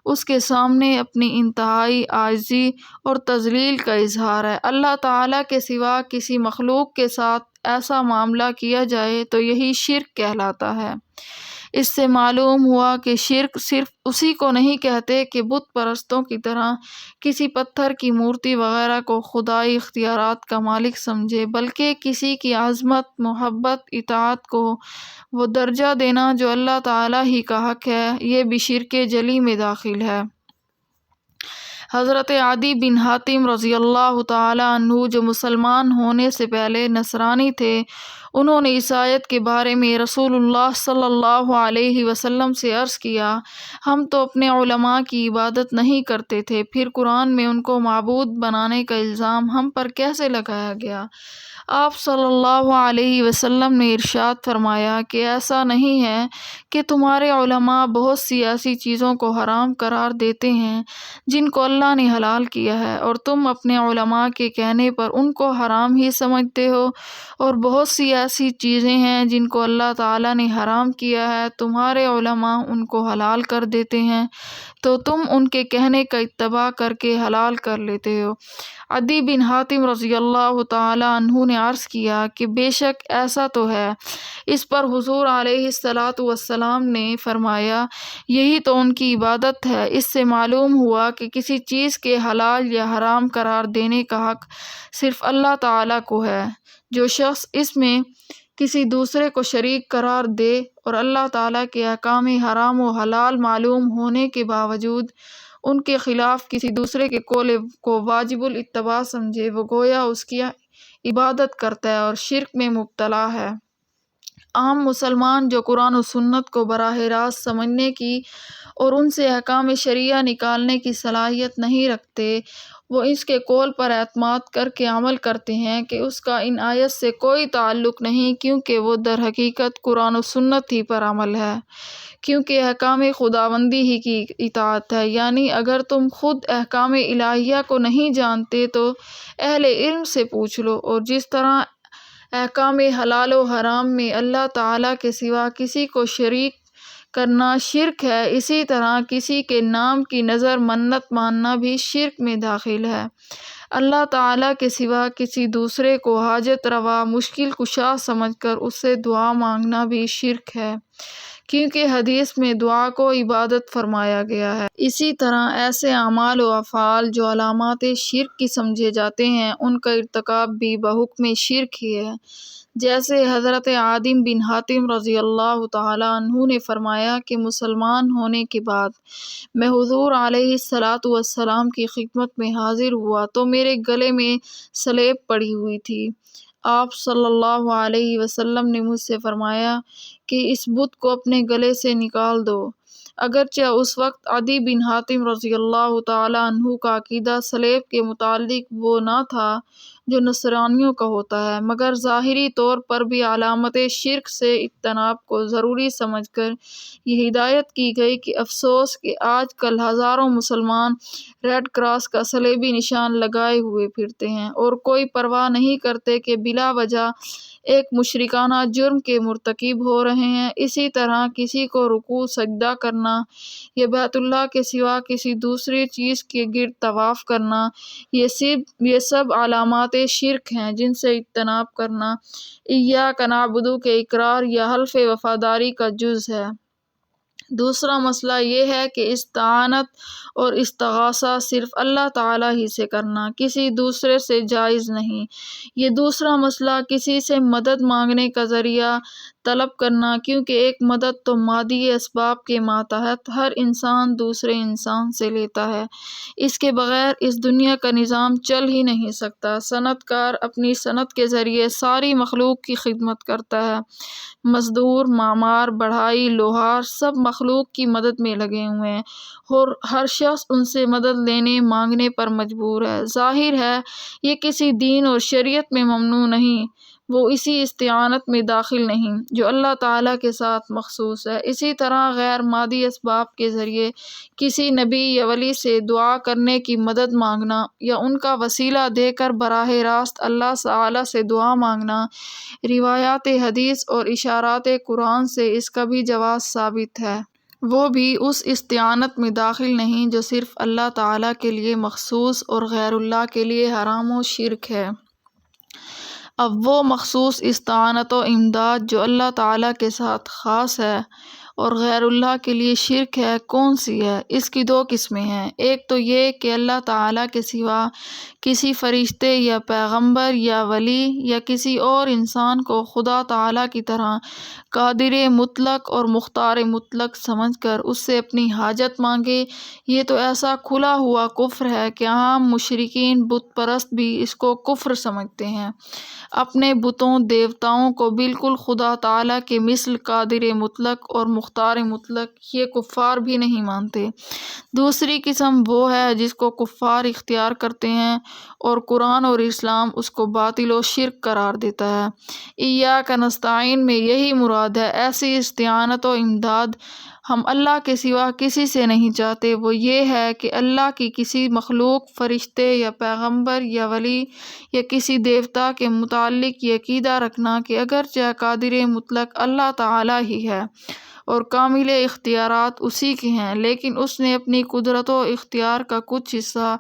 اس کے سامنے اپنی انتہائی عاجزی اور تذلیل کا اظہار ہے۔ اللہ تعالیٰ کے سوا کسی مخلوق کے ساتھ ایسا معاملہ کیا جائے تو یہی شرک کہلاتا ہے۔ اس سے معلوم ہوا کہ شرک صرف اسی کو نہیں کہتے کہ بت پرستوں کی طرح کسی پتھر کی مورتی وغیرہ کو خدائی اختیارات کا مالک سمجھے، بلکہ کسی کی عظمت، محبت، اطاعت کو وہ درجہ دینا جو اللہ تعالیٰ ہی کا حق ہے، یہ بھی شرک جلی میں داخل ہے۔ حضرت عدی بن حاتم رضی اللہ تعالی عنہ جو مسلمان ہونے سے پہلے نصرانی تھے، انہوں نے اس آیت کے بارے میں رسول اللہ صلی اللہ علیہ وسلم سے عرض کیا، ہم تو اپنے علماء کی عبادت نہیں کرتے تھے، پھر قرآن میں ان کو معبود بنانے کا الزام ہم پر کیسے لگایا گیا؟ آپ صلی اللہ علیہ وسلم نے ارشاد فرمایا کہ ایسا نہیں ہے کہ تمہارے علماء بہت سی ایسی چیزوں کو حرام قرار دیتے ہیں جن کو اللہ نے حلال کیا ہے، اور تم اپنے علماء کے کہنے پر ان کو حرام ہی سمجھتے ہو، اور بہت سی ایسی چیزیں ہیں جن کو اللہ تعالیٰ نے حرام کیا ہے، تمہارے علماء ان کو حلال کر دیتے ہیں، تو تم ان کے کہنے کا اتباع کر کے حلال کر لیتے ہو۔ عدی بن حاتم رضی اللہ تعالی عنہ نے عرض کیا کہ بے شک ایسا تو ہے۔ اس پر حضور علیہ الصلاۃ والسلام نے فرمایا، یہی تو ان کی عبادت ہے۔ اس سے معلوم ہوا کہ کسی چیز کے حلال یا حرام قرار دینے کا حق صرف اللہ تعالیٰ کو ہے۔ جو شخص اس میں کسی دوسرے کو شریک قرار دے اور اللہ تعالیٰ کے احکام حرام و حلال معلوم ہونے کے باوجود ان کے خلاف کسی دوسرے کے قول کو واجب الاتباع سمجھے، وہ گویا اس کی عبادت کرتا ہے اور شرک میں مبتلا ہے۔ عام مسلمان جو قرآن و سنت کو براہ راست سمجھنے کی اور ان سے احکام شرعیہ نکالنے کی صلاحیت نہیں رکھتے، وہ اس کے قول پر اعتماد کر کے عمل کرتے ہیں کہ اس کا ان آیت سے کوئی تعلق نہیں، کیونکہ وہ در حقیقت قرآن و سنت ہی پر عمل ہے، کیونکہ احکام خداوندی ہی کی اطاعت ہے۔ یعنی اگر تم خود احکام الہیہ کو نہیں جانتے تو اہل علم سے پوچھ لو، اور جس طرح احکام حلال و حرام میں اللہ تعالیٰ کے سوا کسی کو شریک کرنا شرک ہے، اسی طرح کسی کے نام کی نظر منت ماننا بھی شرک میں داخل ہے۔ اللہ تعالیٰ کے سوا کسی دوسرے کو حاجت روا مشکل کشا سمجھ کر اس سے دعا مانگنا بھی شرک ہے، کیونکہ حدیث میں دعا کو عبادت فرمایا گیا ہے۔ اسی طرح ایسے اعمال و افعال جو علامات شرک کی سمجھے جاتے ہیں، ان کا ارتکاب بھی بحکم شرک ہی ہے۔ جیسے حضرت عادم بن حاتم رضی اللہ تعالیٰ عنہ نے فرمایا کہ مسلمان ہونے کے بعد میں حضور علیہ السلام کی خدمت میں حاضر ہوا تو میرے گلے میں سلیب پڑی ہوئی تھی۔ آپ صلی اللہ علیہ وسلم نے مجھ سے فرمایا کہ اس بت کو اپنے گلے سے نکال دو۔ اگرچہ اس وقت عدی بن حاتم رضی اللہ تعالیٰ عنہ کا عقیدہ سلیب کے متعلق وہ نہ تھا جو نصرانیوں کا ہوتا ہے، مگر ظاہری طور پر بھی علامت شرک سے اجتناب کو ضروری سمجھ کر یہ ہدایت کی گئی کہ افسوس کہ آج کل ہزاروں مسلمان ریڈ کراس کا صلیبی نشان لگائے ہوئے پھرتے ہیں اور کوئی پرواہ نہیں کرتے کہ بلا وجہ ایک مشرکانہ جرم کے مرتکب ہو رہے ہیں۔ اسی طرح کسی کو رکوع سجدہ کرنا یا بیت اللہ کے سوا کسی دوسری چیز کے گرد طواف کرنا، یہ سب علامات شرک ہیں جن سے اجتناب کرنا ایاک نعبد کے اقرار یا حلف وفاداری کا جز ہے۔ دوسرا مسئلہ یہ ہے کہ استعانت اور استغاثہ صرف اللہ تعالیٰ ہی سے کرنا، کسی دوسرے سے جائز نہیں۔ یہ دوسرا مسئلہ کسی سے مدد مانگنے کا ذریعہ طلب کرنا، کیونکہ ایک مدد تو مادی اسباب کے ماتحت ہر انسان دوسرے انسان سے لیتا ہے، اس کے بغیر اس دنیا کا نظام چل ہی نہیں سکتا۔ صنعت کار اپنی صنعت کے ذریعے ساری مخلوق کی خدمت کرتا ہے، مزدور، معمار، بڑھائی، لوہار سب مخلوق کی مدد میں لگے ہوئے ہیں اور ہر شخص ان سے مدد لینے مانگنے پر مجبور ہے۔ ظاہر ہے یہ کسی دین اور شریعت میں ممنوع نہیں، وہ اسی استعانت میں داخل نہیں جو اللہ تعالیٰ کے ساتھ مخصوص ہے۔ اسی طرح غیر مادی اسباب کے ذریعے کسی نبی یا ولی سے دعا کرنے کی مدد مانگنا یا ان کا وسیلہ دے کر براہ راست اللہ تعالیٰ سے دعا مانگنا، روایات حدیث اور اشارات قرآن سے اس کا بھی جواز ثابت ہے۔ وہ بھی اس استعانت میں داخل نہیں جو صرف اللہ تعالیٰ کے لیے مخصوص اور غیر اللہ کے لیے حرام و شرک ہے۔ اب وہ مخصوص استعانت و امداد جو اللہ تعالیٰ کے ساتھ خاص ہے اور غیر اللہ کے لیے شرک ہے، کون سی ہے؟ اس کی دو قسمیں ہیں۔ ایک تو یہ کہ اللہ تعالیٰ کے سوا کسی فرشتے یا پیغمبر یا ولی یا کسی اور انسان کو خدا تعالیٰ کی طرح قادر مطلق اور مختار مطلق سمجھ کر اس سے اپنی حاجت مانگے۔ یہ تو ایسا کھلا ہوا کفر ہے کہ عام مشرکین بت پرست بھی اس کو کفر سمجھتے ہیں، اپنے بتوں دیوتاؤں کو بالکل خدا تعالیٰ کے مثل قادر مطلق اور مختار مطلق یہ کفار بھی نہیں مانتے۔ دوسری قسم وہ ہے جس کو کفار اختیار کرتے ہیں اور قرآن اور اسلام اس کو باطل و شرک قرار دیتا ہے۔ ایاک نستعین میں یہی مراد ہے۔ ایسی استعانت و امداد ہم اللہ کے سوا کسی سے نہیں چاہتے، وہ یہ ہے کہ اللہ کی کسی مخلوق، فرشتے یا پیغمبر یا ولی یا کسی دیوتا کے متعلق یہ عقیدہ رکھنا کہ اگرچہ قادر مطلق اللہ تعالیٰ ہی ہے اور کامل اختیارات اسی کے ہیں، لیکن اس نے اپنی قدرت و اختیار کا کچھ حصہ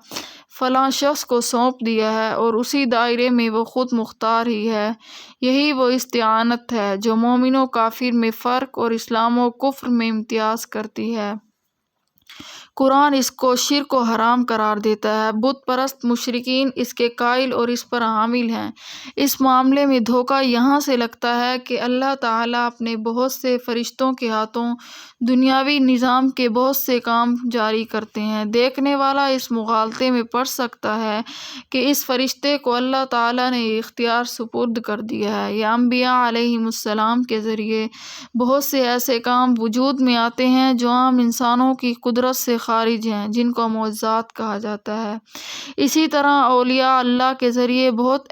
فلاں شخص کو سونپ دیا ہے اور اسی دائرے میں وہ خود مختار ہی ہے۔ یہی وہ استعانت ہے جو مومن و کافر میں فرق اور اسلام و کفر میں امتیاز کرتی ہے۔ قرآن اس کو شرک و حرام قرار دیتا ہے۔ بت پرست مشرکین اس کے قائل اور اس پر عامل ہیں۔ اس معاملے میں دھوکہ یہاں سے لگتا ہے کہ اللہ تعالیٰ اپنے بہت سے فرشتوں کے ہاتھوں دنیاوی نظام کے بہت سے کام جاری کرتے ہیں۔ دیکھنے والا اس مغالطے میں پڑ سکتا ہے کہ اس فرشتے کو اللہ تعالیٰ نے یہ اختیار سپرد کر دیا ہے یا انبیاء علیہم السلام کے ذریعے بہت سے ایسے کام وجود میں آتے ہیں جو عام انسانوں کی قدرت سے خارج ہیں، جن کو معجزات کہا جاتا ہے۔ اسی طرح اولیاء اللہ کے ذریعے بہت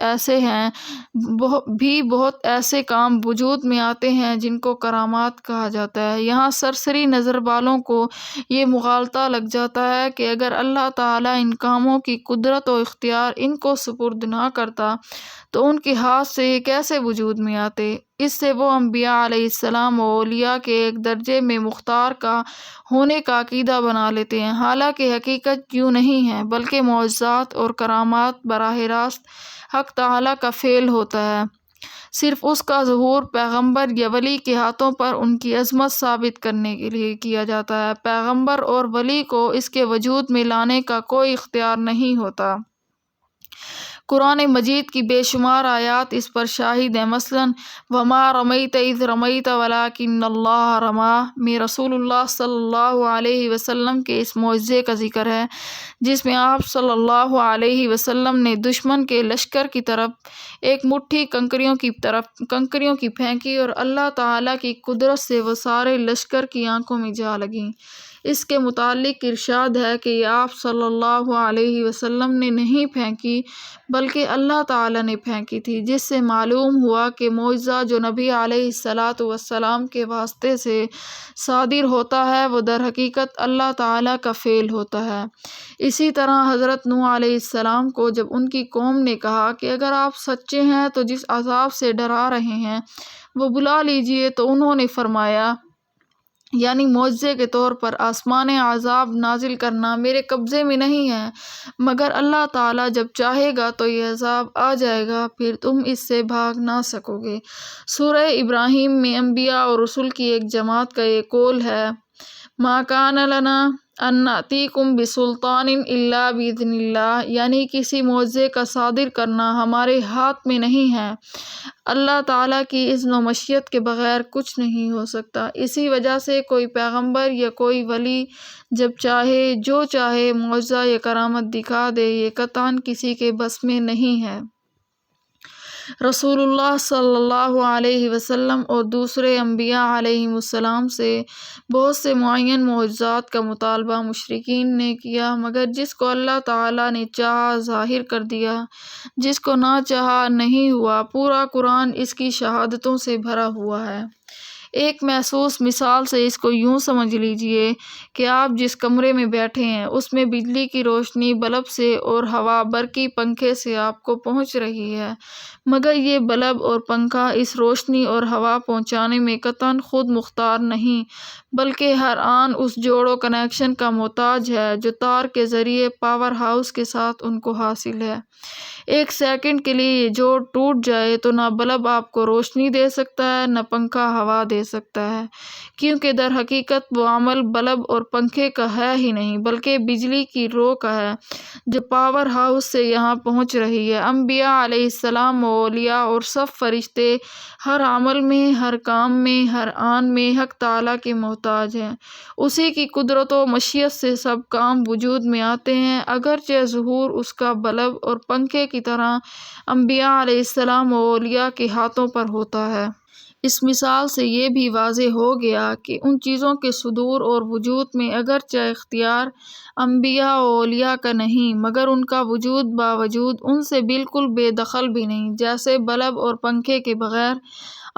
ایسے کام وجود میں آتے ہیں جن کو کرامات کہا جاتا ہے۔ یہاں سرسری نظر والوں کو یہ مغالطہ لگ جاتا ہے کہ اگر اللہ تعالیٰ ان کاموں کی قدرت و اختیار ان کو سپرد نہ کرتا تو ان کے ہاتھ سے یہ کیسے وجود میں آتے؟ اس سے وہ انبیاء علیہ السلام و اولیاء کے ایک درجے میں مختار کا ہونے کا عقیدہ بنا لیتے ہیں، حالانکہ حقیقت یوں نہیں ہے، بلکہ معجزات اور کرامات براہ راست حق تعالیٰ کا فعل ہوتا ہے۔ صرف اس کا ظہور پیغمبر یا ولی کے ہاتھوں پر ان کی عظمت ثابت کرنے کے لیے کیا جاتا ہے۔ پیغمبر اور ولی کو اس کے وجود میں لانے کا کوئی اختیار نہیں ہوتا۔ قرآن مجید کی بے شمار آیات اس پر شاہد ہیں۔ مثلاً وَمَا رَمَيْتَ إِذْ رَمَيْتَ وَلَٰكِنَّ اللَّهَ رَمَىٰ میں رسول اللہ صلی اللہ علیہ وسلم کے اس معجزے کا ذکر ہے جس میں آپ صلی اللہ علیہ وسلم نے دشمن کے لشکر کی طرف ایک مٹھی کنکریوں کی پھینکی اور اللہ تعالیٰ کی قدرت سے وہ سارے لشکر کی آنکھوں میں جا لگیں۔ اس کے متعلق ارشاد ہے کہ یہ آپ صلی اللہ علیہ وسلم نے نہیں پھینکی بلکہ اللہ تعالیٰ نے پھینکی تھی، جس سے معلوم ہوا کہ معجزہ جو نبی علیہ السلام کے واسطے سے صادر ہوتا ہے وہ در حقیقت اللہ تعالیٰ کا فعل ہوتا ہے۔ اسی طرح حضرت نوح علیہ السلام کو جب ان کی قوم نے کہا کہ اگر آپ سچے ہیں تو جس عذاب سے ڈرا رہے ہیں وہ بلا لیجئے، تو انہوں نے فرمایا یعنی معجزے کے طور پر آسمان عذاب نازل کرنا میرے قبضے میں نہیں ہے، مگر اللہ تعالیٰ جب چاہے گا تو یہ عذاب آ جائے گا، پھر تم اس سے بھاگ نہ سکو گے۔ سورہ ابراہیم میں انبیاء اور رسل کی ایک جماعت کا یہ قول ہے مَا كَانَ لَنَا أَن نَأْتِيكُم بِسُلْطَانٍ إِلَّا بِإِذْنِ اللَّهِ، یعنی کسی معجزے کا صادر کرنا ہمارے ہاتھ میں نہیں ہے، اللہ تعالیٰ کی اذن و مشیت کے بغیر کچھ نہیں ہو سکتا۔ اسی وجہ سے کوئی پیغمبر یا کوئی ولی جب چاہے جو چاہے معجزہ یا کرامت دکھا دے، یہ قطعاً کسی کے بس میں نہیں ہے۔ رسول اللہ صلی اللہ علیہ وسلم اور دوسرے انبیاء علیہم السلام سے بہت سے معین معجزات کا مطالبہ مشرکین نے کیا، مگر جس کو اللہ تعالیٰ نے چاہا ظاہر کر دیا، جس کو نہ چاہا نہیں ہوا۔ پورا قرآن اس کی شہادتوں سے بھرا ہوا ہے۔ ایک محسوس مثال سے اس کو یوں سمجھ لیجئے کہ آپ جس کمرے میں بیٹھے ہیں اس میں بجلی کی روشنی بلب سے اور ہوا برقی پنکھے سے آپ کو پہنچ رہی ہے، مگر یہ بلب اور پنکھا اس روشنی اور ہوا پہنچانے میں قطعاً خود مختار نہیں، بلکہ ہر آن اس جوڑ و کنیکشن کا محتاج ہے جو تار کے ذریعے پاور ہاؤس کے ساتھ ان کو حاصل ہے۔ ایک سیکنڈ کے لیے یہ جوڑ ٹوٹ جائے تو نہ بلب آپ کو روشنی دے سکتا ہے نہ پنکھا ہوا دے سکتا ہے، کیونکہ در حقیقت وہ عمل بلب اور پنکھے کا ہے ہی نہیں بلکہ بجلی کی رو کا ہے جو پاور ہاؤس سے یہاں پہنچ رہی ہے۔ انبیاء علیہ السلام و اولیاء اور سب فرشتے ہر عمل میں، ہر کام میں، ہر آن میں حق تعالیٰ کے محتاج ہیں، اسی کی قدرت و مشیت سے سب کام وجود میں آتے ہیں، اگرچہ ظہور اس کا بلب اور پنکھے کی طرح انبیاء علیہ السلام و اولیاء کے ہاتھوں پر ہوتا ہے۔ اس مثال سے یہ بھی واضح ہو گیا کہ ان چیزوں کے صدور اور وجود میں اگرچہ اختیار انبیاء و اولیاء کا نہیں، مگر ان کا وجود باوجود ان سے بالکل بے دخل بھی نہیں۔ جیسے بلب اور پنکھے کے بغیر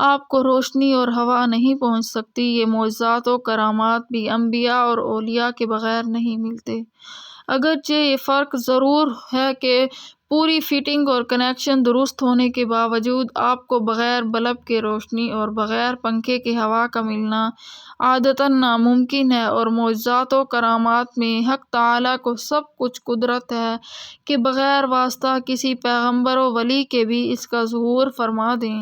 آپ کو روشنی اور ہوا نہیں پہنچ سکتی، یہ معجزات و کرامات بھی انبیاء اور اولیاء کے بغیر نہیں ملتے۔ اگرچہ یہ فرق ضرور ہے کہ پوری فٹنگ اور کنیکشن درست ہونے کے باوجود آپ کو بغیر بلب کے روشنی اور بغیر پنکھے کے ہوا کا ملنا عادتاً ناممکن ہے، اور معجزات و کرامات میں حق تعالیٰ کو سب کچھ قدرت ہے کہ بغیر واسطہ کسی پیغمبر و ولی کے بھی اس کا ظہور فرما دیں،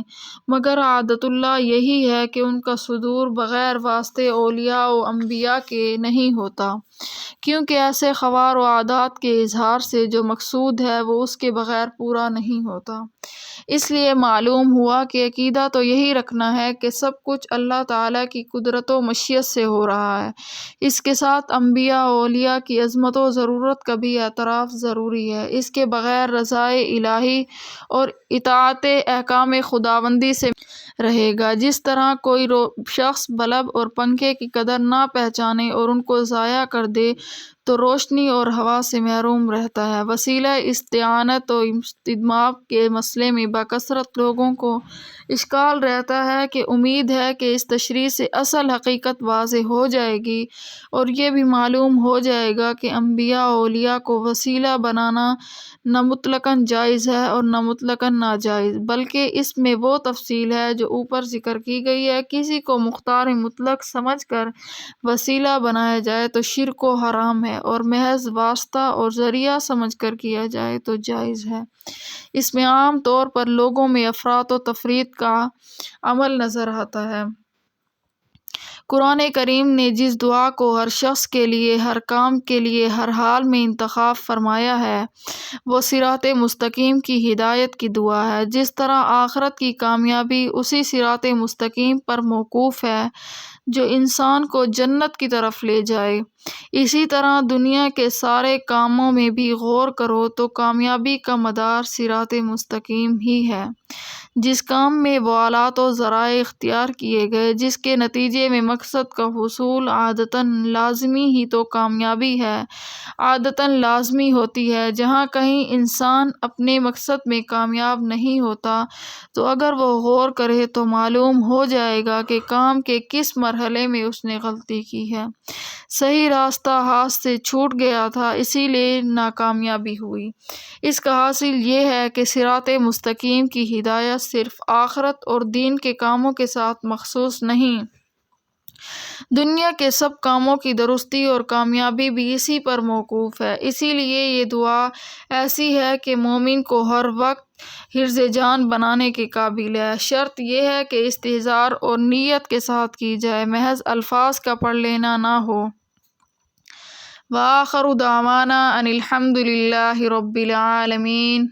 مگر عادت اللہ یہی ہے کہ ان کا صدور بغیر واسطے اولیاء و انبیاء کے نہیں ہوتا، کیونکہ ایسے خوار و عادات کے اظہار سے جو مقصود ہے وہ اس کے بغیر پورا نہیں ہوتا۔ اس لیے معلوم ہوا کہ عقیدہ تو یہی رکھنا ہے کہ سب کچھ اللہ تعالیٰ کی قدرت و مشیت سے ہو رہا ہے، اس کے ساتھ انبیاء و اولیاء کی عظمت و ضرورت کا بھی اعتراف ضروری ہے، اس کے بغیر رضائے الہی اور اطاعت احکام خداوندی سے رہے گا۔ جس طرح کوئی شخص بلب اور پنکھے کی قدر نہ پہچانے اور ان کو ضائع کر دے تو روشنی اور ہوا سے محروم رہتا ہے۔ وسیلہ استعانت و استجمام کے مسئلے میں بکثرت لوگوں کو اشکال رہتا ہے کہ امید ہے کہ اس تشریح سے اصل حقیقت واضح ہو جائے گی اور یہ بھی معلوم ہو جائے گا کہ انبیاء و اولیاء کو وسیلہ بنانا نہ مطلقاً جائز ہے اور نہ مطلقاً ناجائز، بلکہ اس میں وہ تفصیل ہے جو اوپر ذکر کی گئی ہے۔ کسی کو مختار مطلق سمجھ کر وسیلہ بنایا جائے تو شرک و حرام ہے، اور محض واسطہ اور ذریعہ سمجھ کر کیا جائے تو جائز ہے۔ اس میں عام طور پر لوگوں میں افراط و تفریط کا عمل نظر آتا ہے۔ قرآن کریم نے جس دعا کو ہر شخص کے لیے، ہر کام کے لیے، ہر حال میں انتخاب فرمایا ہے وہ صراط مستقیم کی ہدایت کی دعا ہے۔ جس طرح آخرت کی کامیابی اسی صراط مستقیم پر موقوف ہے جو انسان کو جنت کی طرف لے جائے، اسی طرح دنیا کے سارے کاموں میں بھی غور کرو تو کامیابی کا مدار صراط مستقیم ہی ہے۔ جس کام میں وہ آلات و ذرائع اختیار کیے گئے، جس کے نتیجے میں مقصد کا حصول عادتاً لازمی ہی تو کامیابی ہے، عادتاً لازمی ہوتی ہے۔ جہاں کہیں انسان اپنے مقصد میں کامیاب نہیں ہوتا تو اگر وہ غور کرے تو معلوم ہو جائے گا کہ کام کے کس مرحلے میں اس نے غلطی کی ہے، صحیح راستہ ہاتھ سے چھوٹ گیا تھا، اسی لیے ناکامیابی ہوئی۔ اس کا حاصل یہ ہے کہ صراط مستقیم کی ہدایت صرف آخرت اور دین کے کاموں کے ساتھ مخصوص نہیں، دنیا کے سب کاموں کی درستی اور کامیابی بھی اسی پر موقوف ہے۔ اسی لیے یہ دعا ایسی ہے کہ مومن کو ہر وقت حرز جان بنانے کے قابل ہے۔ شرط یہ ہے کہ استحضار اور نیت کے ساتھ کی جائے، محض الفاظ کا پڑھ لینا نہ ہو۔ وآخر دعوانا ان الحمد للہ رب العالمین۔